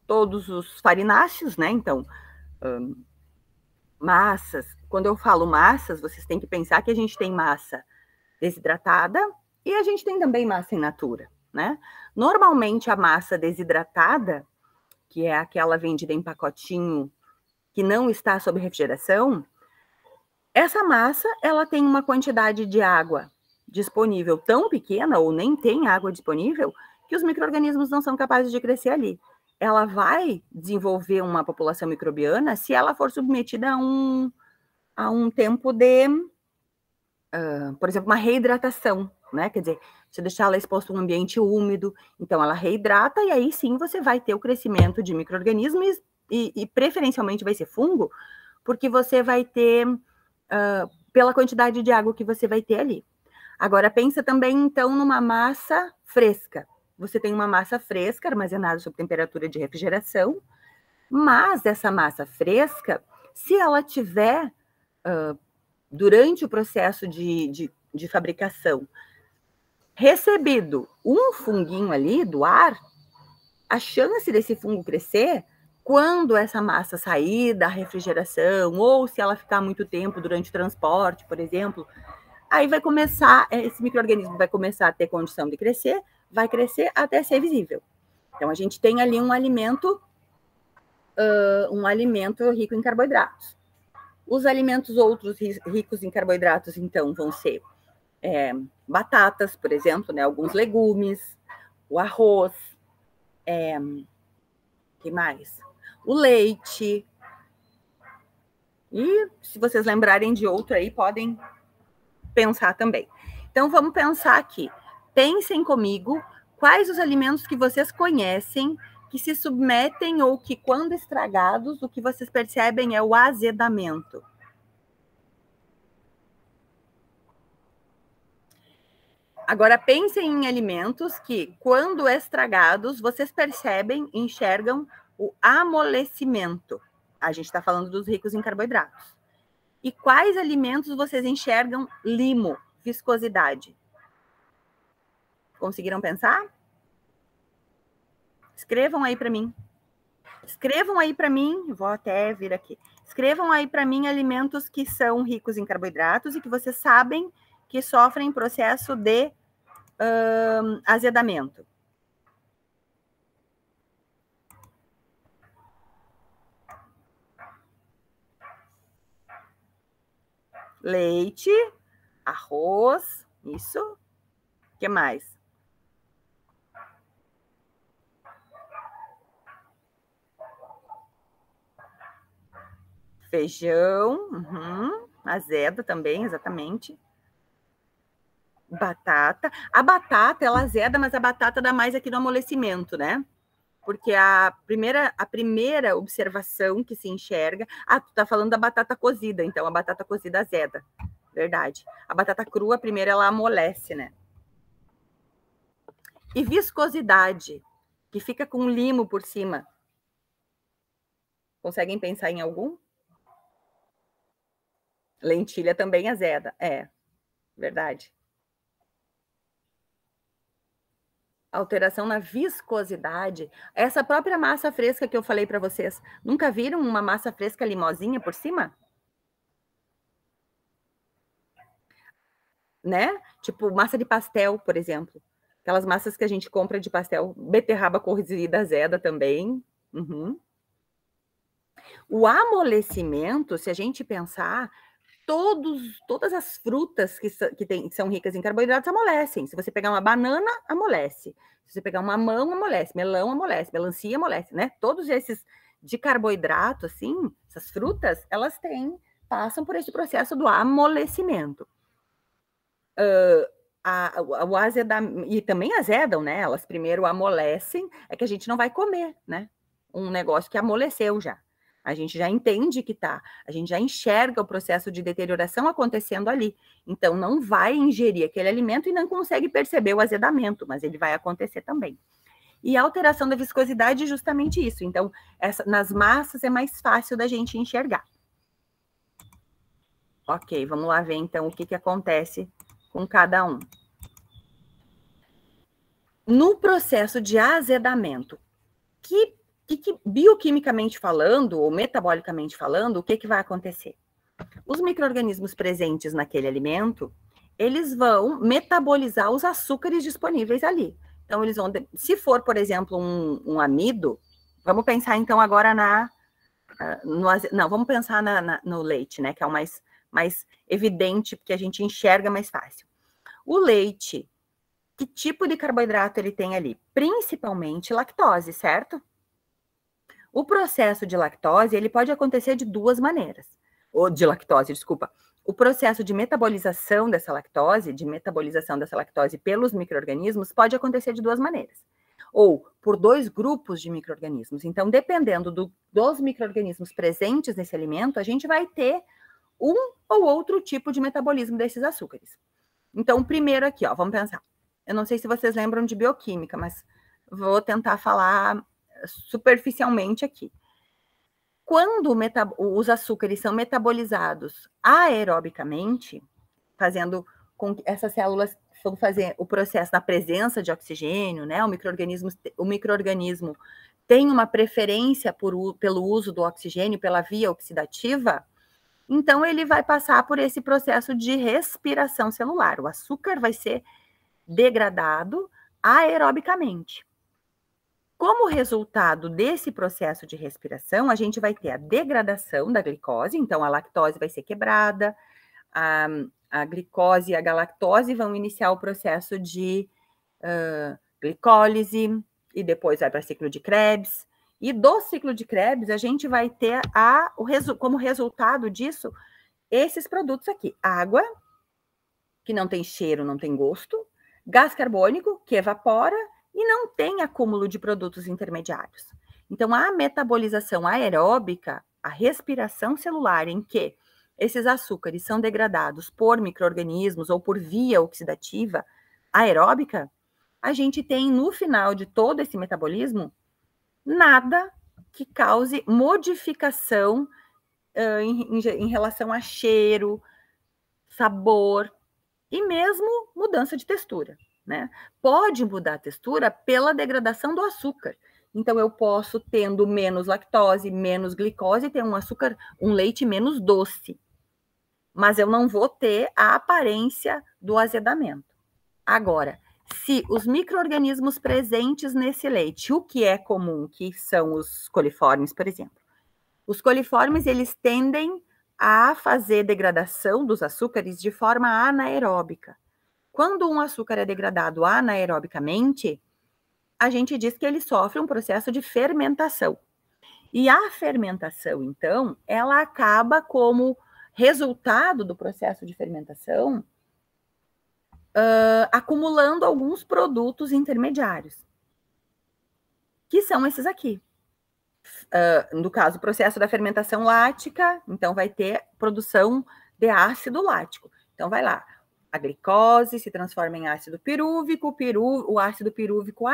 todos os farináceos, né? Então, massas. Quando eu falo massas, vocês têm que pensar que a gente tem massa desidratada e a gente tem também massa in natura, né? Normalmente, a massa desidratada, que é aquela vendida em pacotinho que não está sob refrigeração, essa massa, ela tem uma quantidade de água disponível tão pequena, ou nem tem água disponível, que os micro-organismos não são capazes de crescer ali. Ela vai desenvolver uma população microbiana se ela for submetida a um tempo de, por exemplo, uma reidratação, né? Quer dizer, se deixar ela exposta a um ambiente úmido, então ela reidrata e aí sim você vai ter o crescimento de micro-organismos e preferencialmente vai ser fungo, porque você vai ter, pela quantidade de água que você vai ter ali. Agora, pensa também, então, numa massa fresca. Você tem uma massa fresca armazenada sob temperatura de refrigeração, mas essa massa fresca, se ela tiver, durante o processo de fabricação, recebido um funguinho ali do ar, a chance desse fungo crescer, quando essa massa sair da refrigeração, ou se ela ficar muito tempo durante o transporte, por exemplo, aí vai começar, esse micro-organismo vai começar a ter condição de crescer, vai crescer até ser visível. Então, a gente tem ali um alimento rico em carboidratos. Os alimentos outros ricos em carboidratos, então, vão ser batatas, por exemplo, né, alguns legumes, o arroz, que mais? O leite. E, se vocês lembrarem de outro aí, podem pensar também. Então, vamos pensar aqui. Pensem comigo quais os alimentos que vocês conhecem que se submetem ou que, quando estragados, o que vocês percebem é o azedamento. Agora, pensem em alimentos que, quando estragados, vocês percebem, enxergam o amolecimento. A gente está falando dos ricos em carboidratos. E quais alimentos vocês enxergam limo, viscosidade? Conseguiram pensar? Escrevam aí para mim. Escrevam aí para mim, vou até vir aqui. Escrevam aí para mim alimentos que são ricos em carboidratos e que vocês sabem que sofrem processo de azedamento. Leite, arroz, isso. O que mais? Feijão, azeda também, exatamente. Batata. A batata, ela azeda, mas a batata dá mais aqui no amolecimento, né? Porque a primeira observação que se enxerga... Ah, tu tá falando da batata cozida, então a batata cozida azeda. Verdade. A batata crua, primeiro, ela amolece, né? E viscosidade, que fica com limo por cima. Conseguem pensar em algum? Lentilha também azeda. É, verdade. Alteração na viscosidade. Essa própria massa fresca que eu falei para vocês, nunca viram uma massa fresca limosinha por cima? Né? Tipo massa de pastel, por exemplo. Aquelas massas que a gente compra de pastel, beterraba cozida azeda também. O amolecimento, se a gente pensar, todas as frutas que são ricas em carboidratos amolecem. Se você pegar uma banana, amolece. Se você pegar uma mamão, amolece. Melão, amolece. Melancia, amolece, né? Todos esses de carboidrato, assim, essas frutas, elas passam por esse processo do amolecimento. O azedamento, e também azedam, né? Elas primeiro amolecem, é que a gente não vai comer, né? Um negócio que amoleceu já. A gente já entende que tá, a gente já enxerga o processo de deterioração acontecendo ali. Então, não vai ingerir aquele alimento e não consegue perceber o azedamento, mas ele vai acontecer também. E a alteração da viscosidade é justamente isso. Então, nas massas é mais fácil da gente enxergar. Ok, vamos lá ver então o que acontece com cada um. No processo de azedamento, que bioquimicamente falando, ou metabolicamente falando, o que vai acontecer? Os micro-organismos presentes naquele alimento, eles vão metabolizar os açúcares disponíveis ali. Então, eles vão, se for, por exemplo, um amido, vamos pensar então agora vamos pensar no leite, né, que é o mais evidente, porque a gente enxerga mais fácil. O leite, que tipo de carboidrato ele tem ali? Principalmente lactose, certo? O processo de lactose, ele pode acontecer de duas maneiras. Ou de lactose, desculpa. O processo de metabolização dessa lactose, pelos micro-organismos, pode acontecer de duas maneiras. Ou por dois grupos de micro-organismos. Então, dependendo dos micro-organismos presentes nesse alimento, a gente vai ter um ou outro tipo de metabolismo desses açúcares. Então, primeiro aqui, ó, vamos pensar. Eu não sei se vocês lembram de bioquímica, mas vou tentar falar superficialmente aqui. Quando os açúcares são metabolizados aerobicamente, fazendo com que essas células vão fazer o processo na presença de oxigênio, né? O micro-organismo tem uma preferência pelo uso do oxigênio pela via oxidativa, então ele vai passar por esse processo de respiração celular. O açúcar vai ser degradado aerobicamente. Como resultado desse processo de respiração, a gente vai ter a degradação da glicose, então a lactose vai ser quebrada, a glicose e a galactose vão iniciar o processo de glicólise, e depois vai para o ciclo de Krebs. E do ciclo de Krebs, a gente vai ter como resultado disso, esses produtos aqui. Água, que não tem cheiro, não tem gosto. Gás carbônico, que evapora. E não tem acúmulo de produtos intermediários. Então, a metabolização aeróbica, a respiração celular em que esses açúcares são degradados por micro-organismos ou por via oxidativa aeróbica, a gente tem no final de todo esse metabolismo nada que cause modificação em relação a cheiro, sabor e mesmo mudança de textura, né? Pode mudar a textura pela degradação do açúcar. Então, eu posso, tendo menos lactose, menos glicose, ter um açúcar, um leite menos doce. Mas eu não vou ter a aparência do azedamento. Agora, se os micro-organismos presentes nesse leite, o que é comum, que são os coliformes, por exemplo. Os coliformes, eles tendem a fazer degradação dos açúcares de forma anaeróbica. Quando um açúcar é degradado anaerobicamente, a gente diz que ele sofre um processo de fermentação. E a fermentação, então, ela acaba como resultado do processo de fermentação, acumulando alguns produtos intermediários, que são esses aqui. No caso, o processo da fermentação lática, então vai ter produção de ácido lático. Então, vai lá, a glicose se transforma em ácido pirúvico, o ácido pirúvico,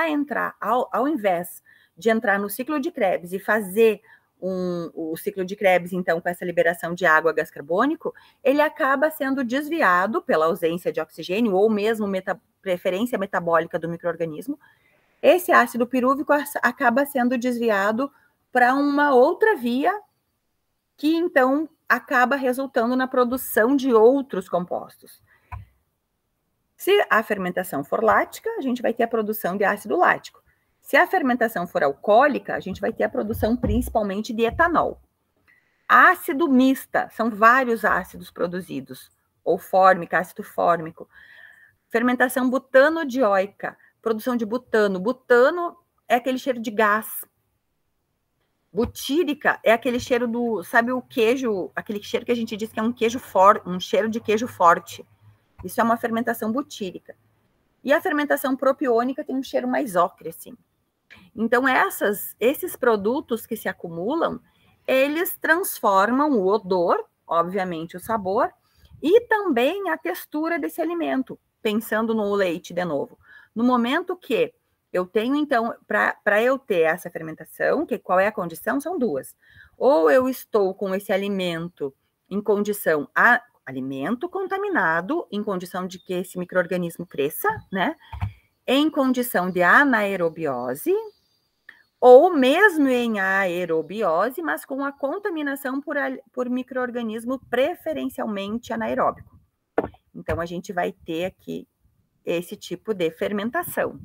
ao invés de entrar no ciclo de Krebs e fazer o ciclo de Krebs, então, com essa liberação de água, gás carbônico, ele acaba sendo desviado pela ausência de oxigênio ou mesmo preferência metabólica do micro-organismo. Esse ácido pirúvico acaba sendo desviado para uma outra via que, então, acaba resultando na produção de outros compostos. Se a fermentação for lática, a gente vai ter a produção de ácido lático. Se a fermentação for alcoólica, a gente vai ter a produção principalmente de etanol. Ácido mista, são vários ácidos produzidos, ou fórmica, ácido fórmico. Fermentação butanodioica, produção de butano. Butano é aquele cheiro de gás. Butírica é aquele cheiro do, sabe o queijo, aquele cheiro que a gente diz que é um queijo forte, um cheiro de queijo forte. Isso é uma fermentação butírica. E a fermentação propiônica tem um cheiro mais ocre, assim. Então, esses produtos que se acumulam, eles transformam o odor, obviamente o sabor, e também a textura desse alimento, pensando no leite de novo. No momento que eu tenho, então, para eu ter essa fermentação, qual é a condição? São duas. Ou eu estou com esse alimento em condição, alimento contaminado, em condição de que esse micro-organismo cresça, né? Em condição de anaerobiose, ou mesmo em aerobiose, mas com a contaminação por micro-organismo preferencialmente anaeróbico. Então, a gente vai ter aqui esse tipo de fermentação,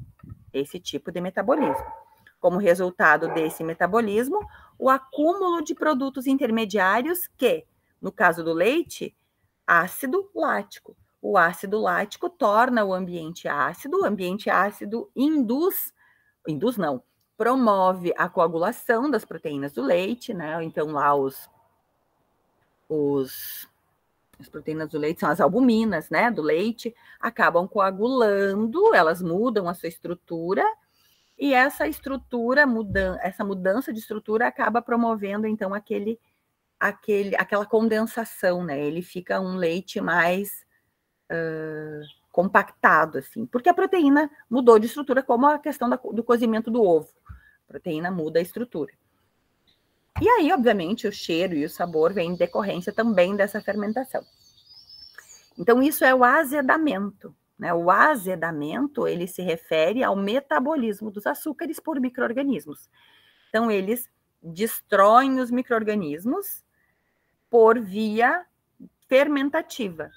esse tipo de metabolismo. Como resultado desse metabolismo, o acúmulo de produtos intermediários que, no caso do leite, ácido lático. O ácido lático torna o ambiente ácido promove a coagulação das proteínas do leite, né? Então, lá as proteínas do leite são as albuminas, né, do leite, acabam coagulando, elas mudam a sua estrutura, e essa mudança de estrutura acaba promovendo, então, aquela condensação, né? Ele fica um leite mais compactado, assim, porque a proteína mudou de estrutura, como a questão do cozimento do ovo. A proteína muda a estrutura. E aí, obviamente, o cheiro e o sabor vêm em decorrência também dessa fermentação. Então, isso é o azedamento, né? O azedamento, ele se refere ao metabolismo dos açúcares por micro-organismos. Então, eles destroem os micro-organismos por via fermentativa.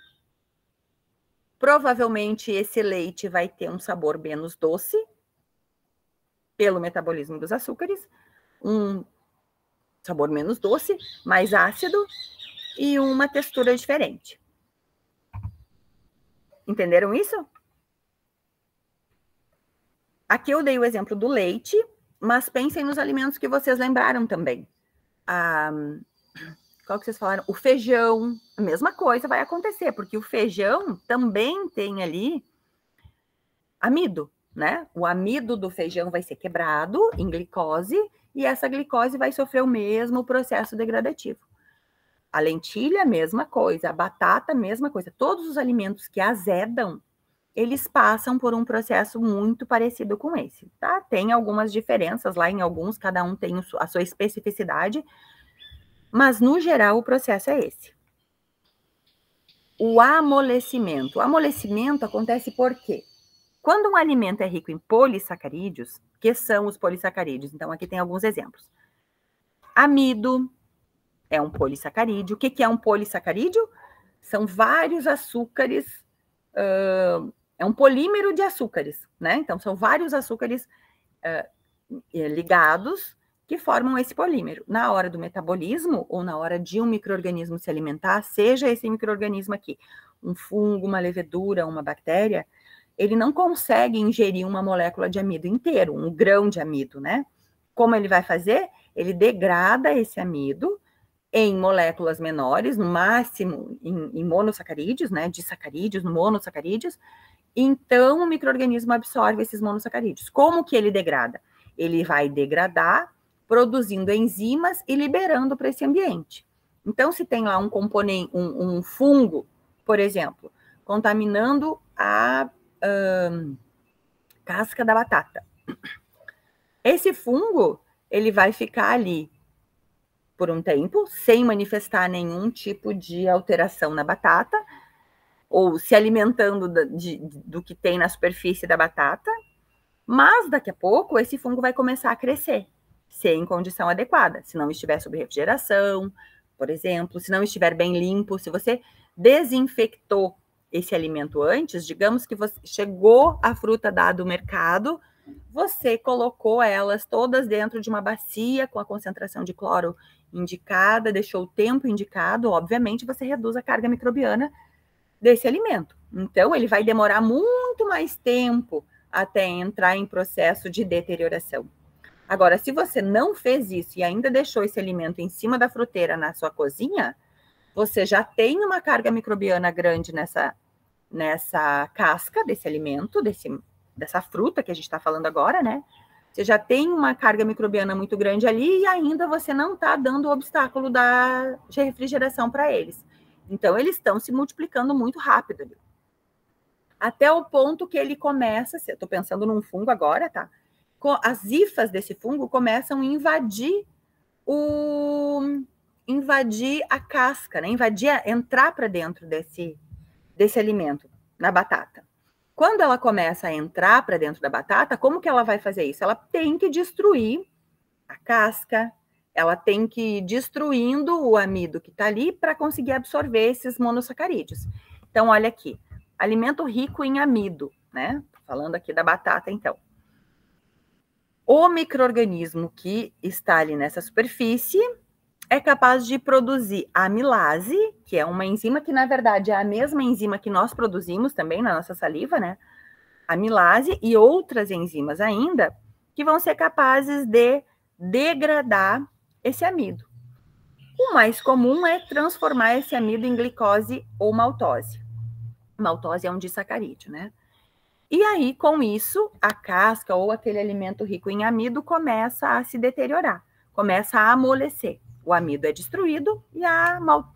Provavelmente, esse leite vai ter um sabor menos doce, pelo metabolismo dos açúcares, um sabor menos doce, mais ácido e uma textura diferente. Entenderam isso? Aqui eu dei o exemplo do leite, mas pensem nos alimentos que vocês lembraram também. Qual que vocês falaram? O feijão, a mesma coisa vai acontecer, porque o feijão também tem ali amido, né? O amido do feijão vai ser quebrado em glicose, e essa glicose vai sofrer o mesmo processo degradativo. A lentilha, mesma coisa. A batata, mesma coisa. Todos os alimentos que azedam, eles passam por um processo muito parecido com esse, tá? Tem algumas diferenças lá em alguns, cada um tem a sua especificidade, Mas, no geral, o processo é esse. O amolecimento. O amolecimento acontece por quê? Quando um alimento é rico em polissacarídeos, que são os polissacarídeos? Então, aqui tem alguns exemplos. Amido é um polissacarídeo. O que é um polissacarídeo? São vários açúcares, é um polímero de açúcares, né? Então, são vários açúcares ligados que formam esse polímero. Na hora do metabolismo, ou na hora de um micro-organismo se alimentar, seja esse micro-organismo aqui, um fungo, uma levedura, uma bactéria, ele não consegue ingerir uma molécula de amido inteiro, um grão de amido, né? Como ele vai fazer? Ele degrada esse amido em moléculas menores, no máximo em monossacarídeos, né? Disacarídeos, monossacarídeos. Então, o micro-organismo absorve esses monossacarídeos. Como que ele degrada? Ele vai degradar produzindo enzimas e liberando para esse ambiente. Então, se tem lá um componente, um fungo, por exemplo, contaminando a casca da batata. Esse fungo, ele vai ficar ali por um tempo, sem manifestar nenhum tipo de alteração na batata, ou se alimentando do que tem na superfície da batata, mas daqui a pouco esse fungo vai começar a crescer, se em condição adequada, se não estiver sob refrigeração, por exemplo, se não estiver bem limpo, se você desinfectou esse alimento antes, digamos que você chegou a fruta dada do mercado, você colocou elas todas dentro de uma bacia com a concentração de cloro indicada, deixou o tempo indicado, obviamente você reduz a carga microbiana desse alimento. Então, ele vai demorar muito mais tempo até entrar em processo de deterioração. Agora, se você não fez isso e ainda deixou esse alimento em cima da fruteira na sua cozinha, você já tem uma carga microbiana grande nessa casca desse alimento, dessa fruta que a gente está falando agora, né? Você já tem uma carga microbiana muito grande ali e ainda você não está dando o obstáculo de refrigeração para eles. Então, eles estão se multiplicando muito rápido ali. Até o ponto que ele começa, eu estou pensando num fungo agora, tá? As hifas desse fungo começam a invadir a casca, né? Entrar para dentro desse alimento, na batata. Quando ela começa a entrar para dentro da batata, como que ela vai fazer isso? Ela tem que destruir a casca, ela tem que ir destruindo o amido que está ali para conseguir absorver esses monossacarídeos. Então, olha aqui, alimento rico em amido, né? Falando aqui da batata, então. O micro-organismo que está ali nessa superfície é capaz de produzir a amilase, que é uma enzima que, na verdade, é a mesma enzima que nós produzimos também na nossa saliva, né? A amilase e outras enzimas ainda, que vão ser capazes de degradar esse amido. O mais comum é transformar esse amido em glicose ou maltose. Maltose é um disacarídeo, né? E aí, com isso, a casca ou aquele alimento rico em amido começa a se deteriorar, começa a amolecer. O amido é destruído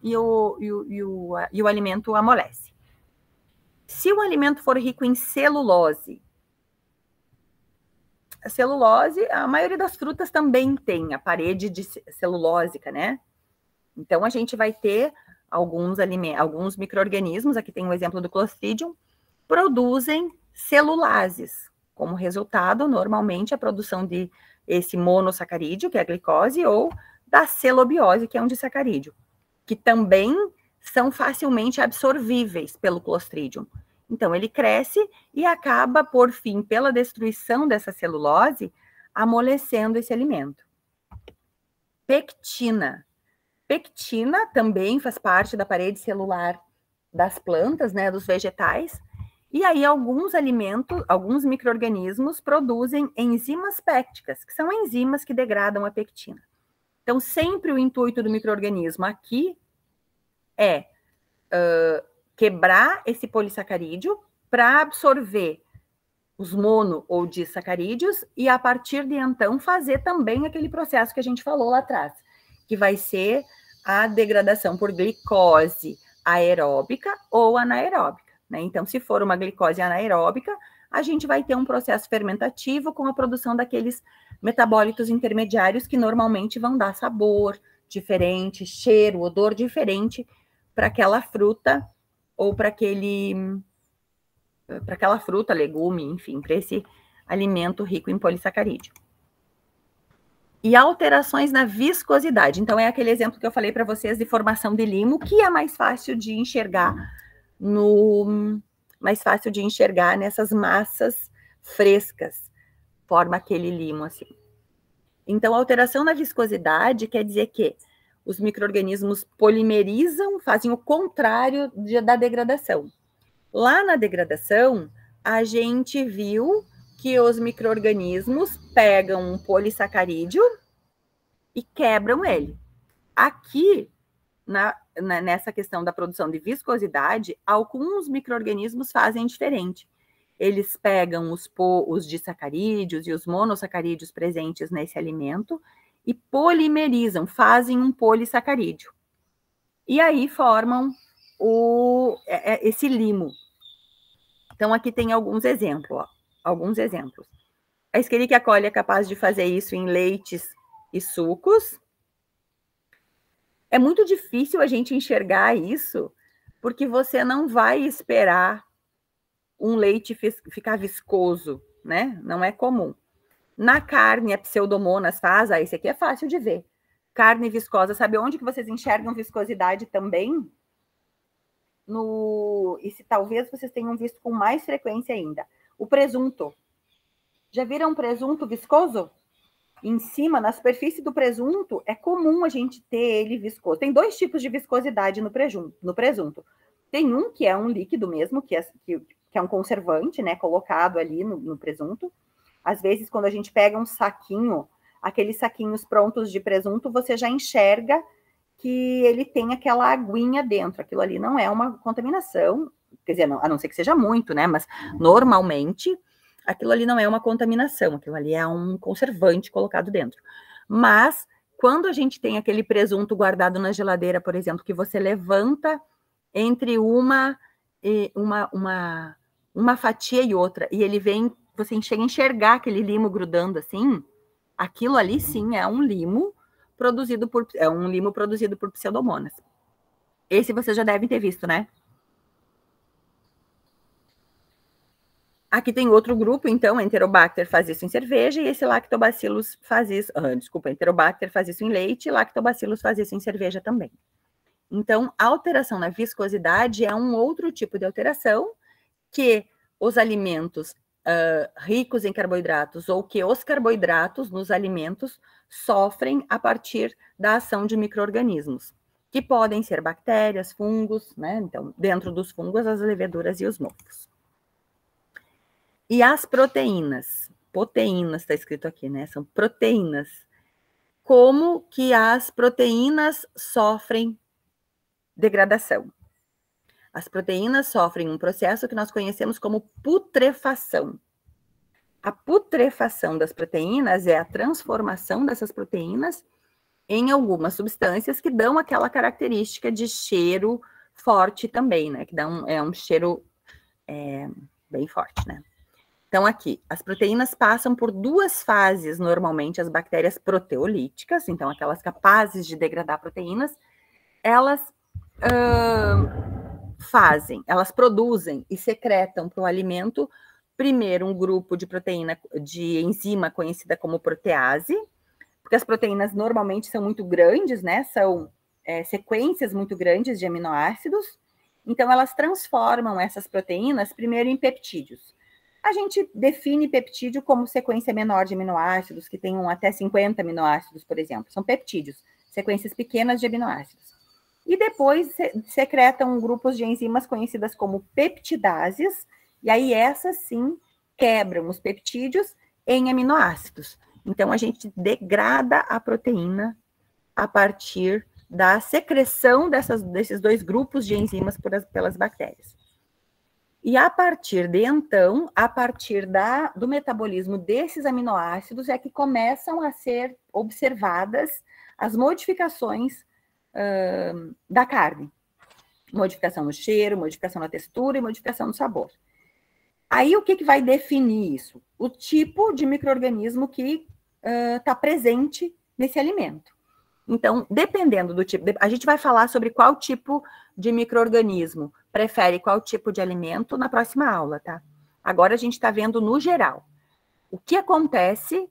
e o alimento amolece. Se o alimento for rico em celulose, a celulose, a maioria das frutas também tem a parede celulósica, né? Então, a gente vai ter alguns micro-organismos, aqui tem um exemplo do Clostridium, produzem celulases. Como resultado, normalmente, a produção de esse monossacarídeo, que é a glicose, ou da celobiose, que é um disacarídeo, que também são facilmente absorvíveis pelo Clostridium. Então, ele cresce e acaba, por fim, pela destruição dessa celulose, amolecendo esse alimento. Pectina. Pectina também faz parte da parede celular das plantas, né, dos vegetais. E aí, alguns micro-organismos produzem enzimas pépticas, que são enzimas que degradam a pectina. Então, sempre o intuito do micro-organismo aqui é quebrar esse polissacarídeo para absorver os mono ou disacarídeos e, a partir de então, fazer também aquele processo que a gente falou lá atrás, que vai ser a degradação por glicose aeróbica ou anaeróbica, né? Então, se for uma glicose anaeróbica, a gente vai ter um processo fermentativo com a produção daqueles metabólitos intermediários que normalmente vão dar sabor, diferente, cheiro, odor diferente para aquela fruta ou para aquela fruta, legume, enfim, para esse alimento rico em polissacarídeo. E alterações na viscosidade. Então, é aquele exemplo que eu falei para vocês de formação de limo, que é mais fácil de enxergar nessas massas frescas, forma aquele limo assim. Então, alteração na viscosidade quer dizer que os micro-organismos polimerizam, fazem o contrário da degradação. Lá na degradação, a gente viu que os micro-organismos pegam um polissacarídeo e quebram ele. Aqui, nessa questão da produção de viscosidade, alguns micro-organismos fazem diferente. Eles pegam os disacarídeos e os monossacarídeos presentes nesse alimento e polimerizam, fazem um polissacarídeo. E aí formam esse limo. Então, aqui tem alguns exemplos. A Escherichia coli é capaz de fazer isso em leites e sucos. É muito difícil a gente enxergar isso, porque você não vai esperar um leite ficar viscoso, né? Não é comum. Na carne, a Pseudomonas faz, esse aqui é fácil de ver. Carne viscosa, sabe onde que vocês enxergam viscosidade também? E se talvez vocês tenham visto com mais frequência ainda. O presunto. Já viram um presunto viscoso? Em cima, na superfície do presunto, é comum a gente ter ele viscoso. Tem dois tipos de viscosidade no presunto. Tem um que é um líquido mesmo, que é um conservante, né, colocado ali no presunto. Às vezes, quando a gente pega um saquinho, aqueles saquinhos prontos de presunto, você já enxerga que ele tem aquela aguinha dentro. Aquilo ali não é uma contaminação, quer dizer, a não ser que seja muito, né? Mas normalmente aquilo ali não é uma contaminação, aquilo ali é um conservante colocado dentro. Mas quando a gente tem aquele presunto guardado na geladeira, por exemplo, que você levanta entre uma fatia e outra, e ele vem, você chega a enxergar aquele limo grudando assim, aquilo ali sim é um limo produzido por Pseudomonas. Esse vocês já devem ter visto, né? Aqui tem outro grupo, então, Enterobacter faz isso em cerveja e esse Lactobacillus faz isso, Enterobacter faz isso em leite e Lactobacillus faz isso em cerveja também. Então, a alteração na viscosidade é um outro tipo de alteração que os alimentos ricos em carboidratos ou que os carboidratos nos alimentos sofrem a partir da ação de micro-organismos, que podem ser bactérias, fungos, né? Então, dentro dos fungos, as leveduras e os mofos. E as proteínas está escrito aqui, né? São proteínas. Como que as proteínas sofrem degradação? As proteínas sofrem um processo que nós conhecemos como putrefação. A putrefação das proteínas é a transformação dessas proteínas em algumas substâncias que dão aquela característica de cheiro forte também, né? Que dá um cheiro bem forte, né? Então, aqui, as proteínas passam por duas fases, normalmente, as bactérias proteolíticas, então, aquelas capazes de degradar proteínas, elas produzem e secretam para o alimento, primeiro, um grupo de proteína, de enzima conhecida como protease, porque as proteínas normalmente são muito grandes, né? São sequências muito grandes de aminoácidos, então, elas transformam essas proteínas primeiro em peptídeos. A gente define peptídeo como sequência menor de aminoácidos, que tenham até 50 aminoácidos, por exemplo. São peptídeos, sequências pequenas de aminoácidos. E depois secretam grupos de enzimas conhecidas como peptidases, e aí essas sim quebram os peptídeos em aminoácidos. Então, a gente degrada a proteína a partir da secreção desses dois grupos de enzimas pelas bactérias. E a partir do metabolismo desses aminoácidos é que começam a ser observadas as modificações da carne. Modificação no cheiro, modificação na textura e modificação no sabor. Aí, o que vai definir isso? O tipo de micro-organismo que está presente nesse alimento. Então, dependendo do tipo, a gente vai falar sobre qual tipo de micro-organismo prefere qual tipo de alimento na próxima aula, tá? Agora a gente está vendo no geral. O que acontece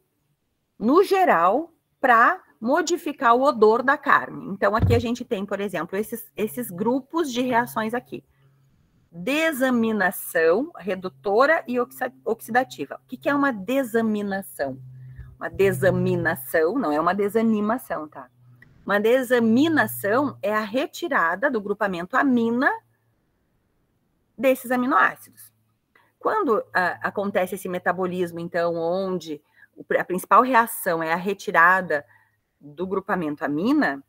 no geral para modificar o odor da carne. Então, aqui a gente tem, por exemplo, esses grupos de reações aqui. Desaminação, redutora e oxidativa. O que é uma desaminação? Uma desaminação não é uma desanimação, tá? Uma desaminação é a retirada do grupamento amina desses aminoácidos. Quando acontece esse metabolismo, então, onde a principal reação é a retirada do grupamento amina,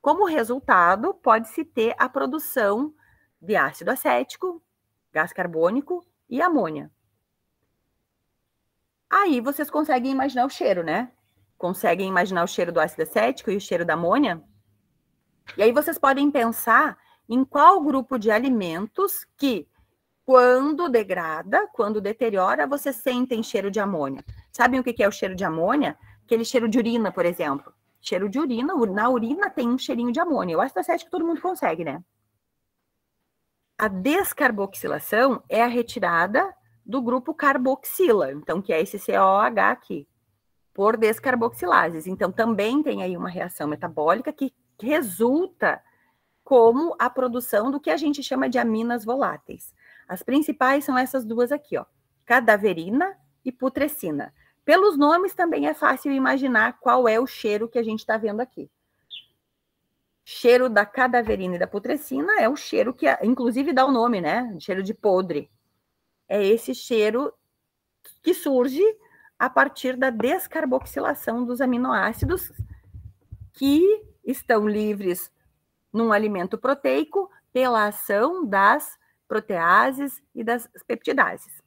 como resultado, pode-se ter a produção de ácido acético, gás carbônico e amônia. Aí vocês conseguem imaginar o cheiro, né? Conseguem imaginar o cheiro do ácido acético e o cheiro da amônia? E aí vocês podem pensar em qual grupo de alimentos que, quando degrada, quando deteriora, vocês sentem cheiro de amônia. Sabem o que é o cheiro de amônia? Aquele cheiro de urina, por exemplo. Cheiro de urina, na urina tem um cheirinho de amônia. O ácido acético todo mundo consegue, né? A descarboxilação é a retirada do grupo carboxila, então, que é esse COH aqui, por descarboxilases. Então, também tem aí uma reação metabólica que resulta como a produção do que a gente chama de aminas voláteis. As principais são essas duas aqui, ó, cadaverina e putrescina. Pelos nomes também é fácil imaginar qual é o cheiro que a gente está vendo aqui. Cheiro da cadaverina e da putrescina é o cheiro que, inclusive, dá o nome, né? Cheiro de podre. É esse cheiro que surge a partir da descarboxilação dos aminoácidos que estão livres num alimento proteico pela ação das proteases e das peptidases.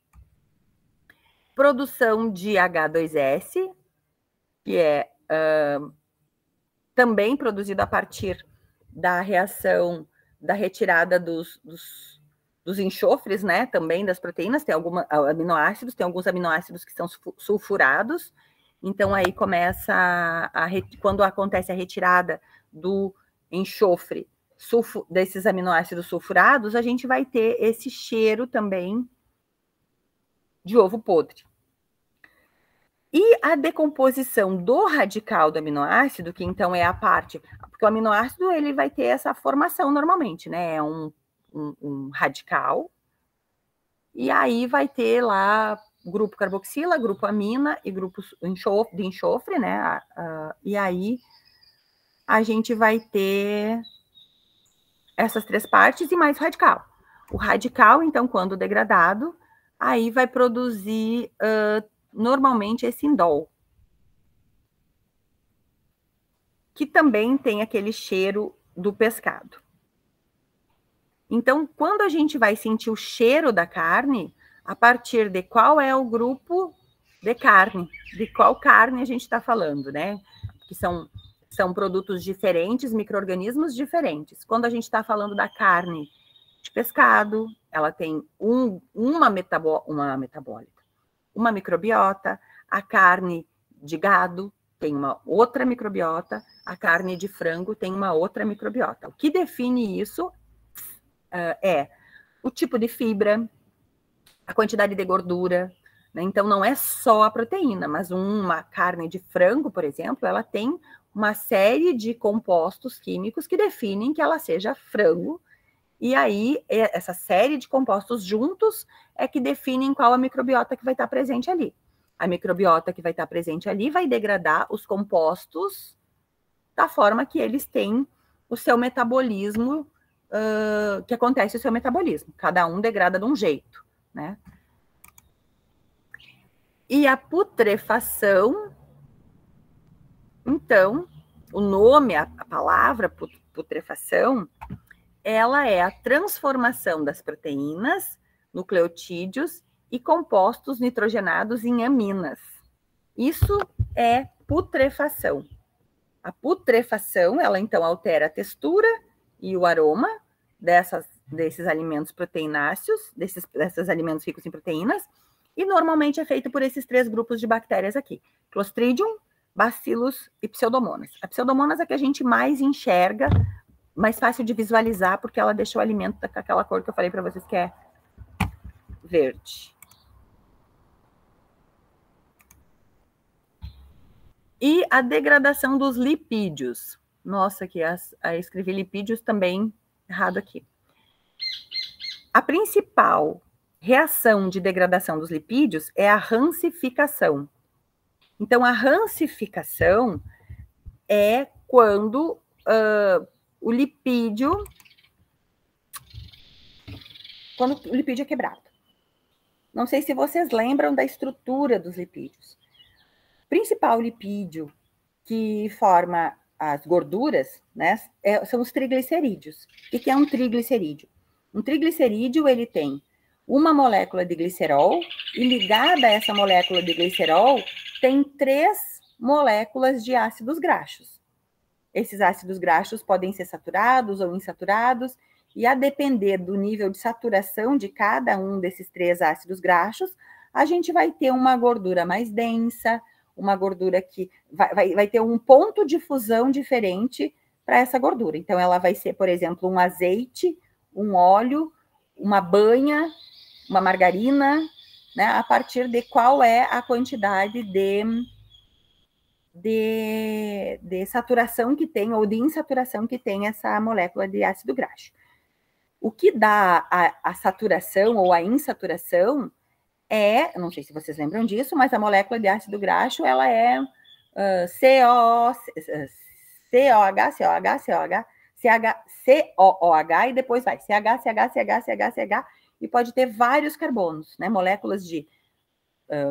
Produção de H2S, que é também produzido a partir da reação da retirada dos enxofres, né? Também das proteínas, tem alguns aminoácidos, tem alguns aminoácidos que são sulfurados. Então, aí começa quando acontece a retirada do enxofre desses aminoácidos sulfurados, a gente vai ter esse cheiro também de ovo podre. E a decomposição do radical do aminoácido, que então é a parte... Porque o aminoácido, ele vai ter essa formação normalmente, né? É um radical. E aí vai ter lá grupo carboxila, grupo amina e grupo de enxofre, né? E aí a gente vai ter essas três partes e mais o radical. O radical, então, quando degradado, aí vai produzir... normalmente esse indol, que também tem aquele cheiro do pescado. Então, quando a gente vai sentir o cheiro da carne, a partir de qual é o grupo de carne, de qual carne a gente está falando, né? Que são produtos diferentes, micro-organismos diferentes. Quando a gente está falando da carne de pescado, ela tem uma metabólita, uma microbiota. A carne de gado tem uma outra microbiota, a carne de frango tem uma outra microbiota. O que define isso é o tipo de fibra, a quantidade de gordura, né? Então, não é só a proteína, mas uma carne de frango, por exemplo, ela tem uma série de compostos químicos que definem que ela seja frango. E aí, essa série de compostos juntos é que definem qual a microbiota que vai estar presente ali. A microbiota que vai estar presente ali vai degradar os compostos da forma que eles têm o seu metabolismo, que acontece o seu metabolismo. Cada um degrada de um jeito, né? E a putrefação, então, o nome, a palavra putrefação, ela é a transformação das proteínas, nucleotídeos e compostos nitrogenados em aminas. Isso é putrefação. A putrefação, ela então altera a textura e o aroma desses alimentos proteináceos, desses alimentos ricos em proteínas, e normalmente é feito por esses três grupos de bactérias aqui: Clostridium, bacilos e pseudomonas. A pseudomonas é a que a gente mais enxerga, mais fácil de visualizar, porque ela deixa o alimento com aquela cor que eu falei para vocês, que é verde. E a degradação dos lipídios. Nossa, aqui escrevi lipídios também errado aqui. A principal reação de degradação dos lipídios é a rancificação. Então, a rancificação é quando o lipídio é quebrado. Não sei se vocês lembram da estrutura dos lipídios. O principal lipídio que forma as gorduras, né, são os triglicerídeos. O que é um triglicerídeo? Um triglicerídeo, ele tem uma molécula de glicerol, e ligada a essa molécula de glicerol, tem 3 moléculas de ácidos graxos. Esses ácidos graxos podem ser saturados ou insaturados, e a depender do nível de saturação de cada um desses 3 ácidos graxos, a gente vai ter uma gordura mais densa, uma gordura que vai ter um ponto de fusão diferente para essa gordura. Então, ela vai ser, por exemplo, um azeite, um óleo, uma banha, uma margarina, né, a partir de qual é a quantidade de saturação que tem, ou de insaturação que tem essa molécula de ácido graxo. O que dá a saturação ou a insaturação não sei se vocês lembram disso, mas a molécula de ácido graxo, ela é COOH, e depois vai CH, e pode ter vários carbonos, né? Moléculas de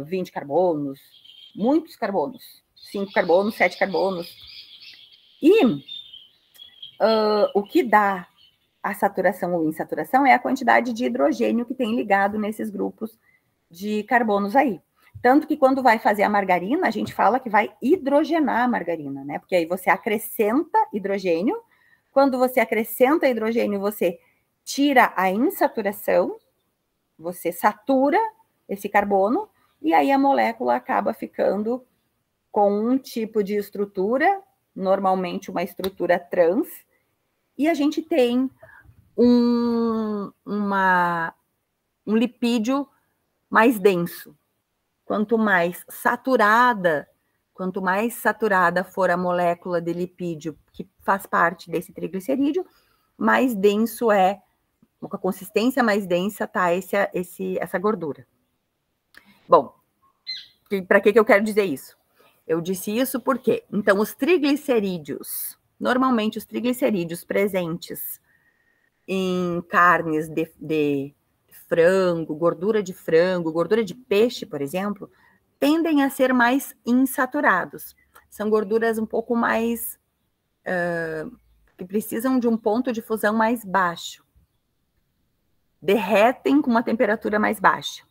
20 carbonos, muitos carbonos, 5 carbonos, 7 carbonos. E o que dá a saturação ou insaturação é a quantidade de hidrogênio que tem ligado nesses grupos de carbonos aí. Tanto que quando vai fazer a margarina, a gente fala que vai hidrogenar a margarina, né? Porque aí você acrescenta hidrogênio. Quando você acrescenta hidrogênio, você tira a insaturação, você satura esse carbono, e aí a molécula acaba ficando com um tipo de estrutura, normalmente uma estrutura trans, e a gente tem um lipídio mais denso. Quanto mais saturada for a molécula de lipídio que faz parte desse triglicerídeo, mais denso com a consistência mais densa tá essa gordura. Bom, para que eu quero dizer isso? Eu disse isso porque, então, os triglicerídeos, normalmente os triglicerídeos presentes em carnes de frango, gordura de peixe, por exemplo, tendem a ser mais insaturados. São gorduras um pouco mais que precisam de um ponto de fusão mais baixo. Derretem com uma temperatura mais baixa.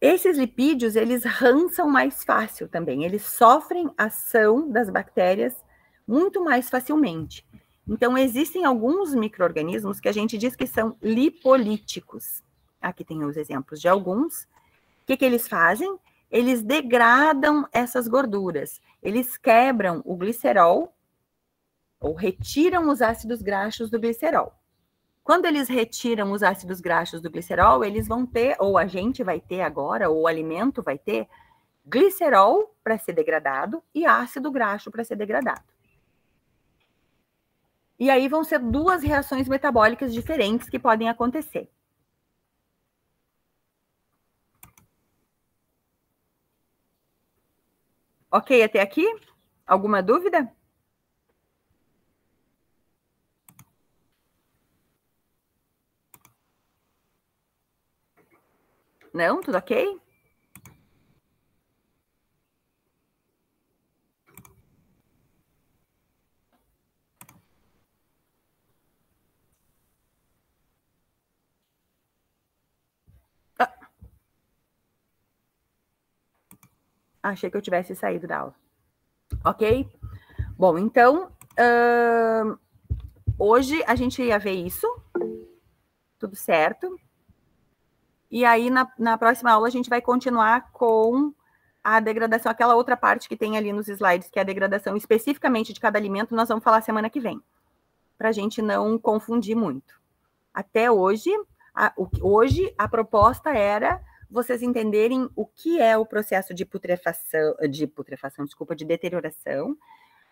Esses lipídios, eles rançam mais fácil também. Eles sofrem ação das bactérias muito mais facilmente. Então, existem alguns micro-organismos que a gente diz que são lipolíticos. Aqui tem os exemplos de alguns. O que eles fazem? Eles degradam essas gorduras. Eles quebram o glicerol, ou retiram os ácidos graxos do glicerol. Quando eles retiram os ácidos graxos do glicerol, eles vão ter, ou a gente vai ter agora, ou o alimento vai ter, glicerol para ser degradado e ácido graxo para ser degradado. E aí vão ser 2 reações metabólicas diferentes que podem acontecer. Ok até aqui? Alguma dúvida? Não? Tudo ok? Achei que eu tivesse saído da aula. Ok? Bom, então, hoje a gente ia ver isso. Tudo certo. E aí, na próxima aula, a gente vai continuar com a degradação, aquela outra parte que tem ali nos slides, que é a degradação especificamente de cada alimento, nós vamos falar semana que vem, para a gente não confundir muito. Até hoje, a proposta era vocês entenderem o que é o processo de de deterioração.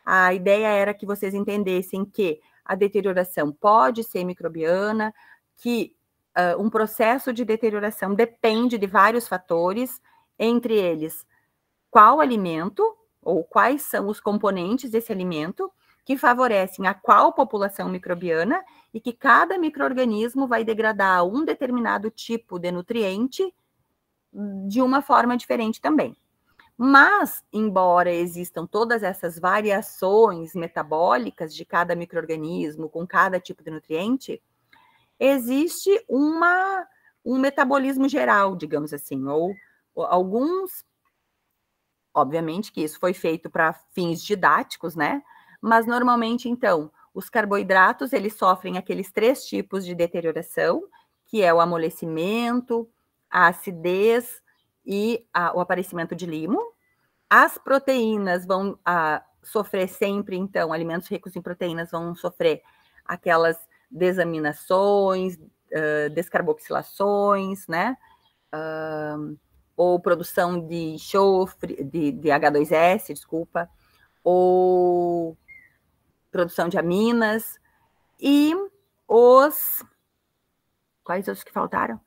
A ideia era que vocês entendessem que a deterioração pode ser microbiana, que um processo de deterioração depende de vários fatores, entre eles, qual alimento ou quais são os componentes desse alimento que favorecem a qual população microbiana e que cada micro-organismo vai degradar um determinado tipo de nutriente de uma forma diferente também. Mas, embora existam todas essas variações metabólicas de cada micro-organismo com cada tipo de nutriente, existe um metabolismo geral, digamos assim, ou alguns, obviamente que isso foi feito para fins didáticos, né? Mas normalmente, então, os carboidratos, eles sofrem aqueles 3 tipos de deterioração, que é o amolecimento, a acidez e o aparecimento de limo. As proteínas vão sofrer sempre, então, alimentos ricos em proteínas vão sofrer aquelas desaminações, descarboxilações, né? Ou produção de enxofre, de H2S, desculpa, ou produção de aminas, e quais outros que faltaram?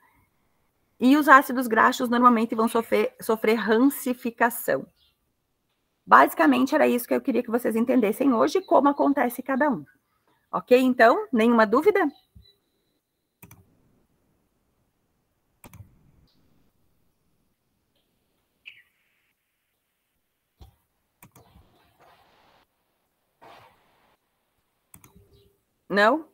E os ácidos graxos normalmente vão sofrer rancificação. Basicamente, era isso que eu queria que vocês entendessem hoje, como acontece cada um. Ok, então? Nenhuma dúvida? Não?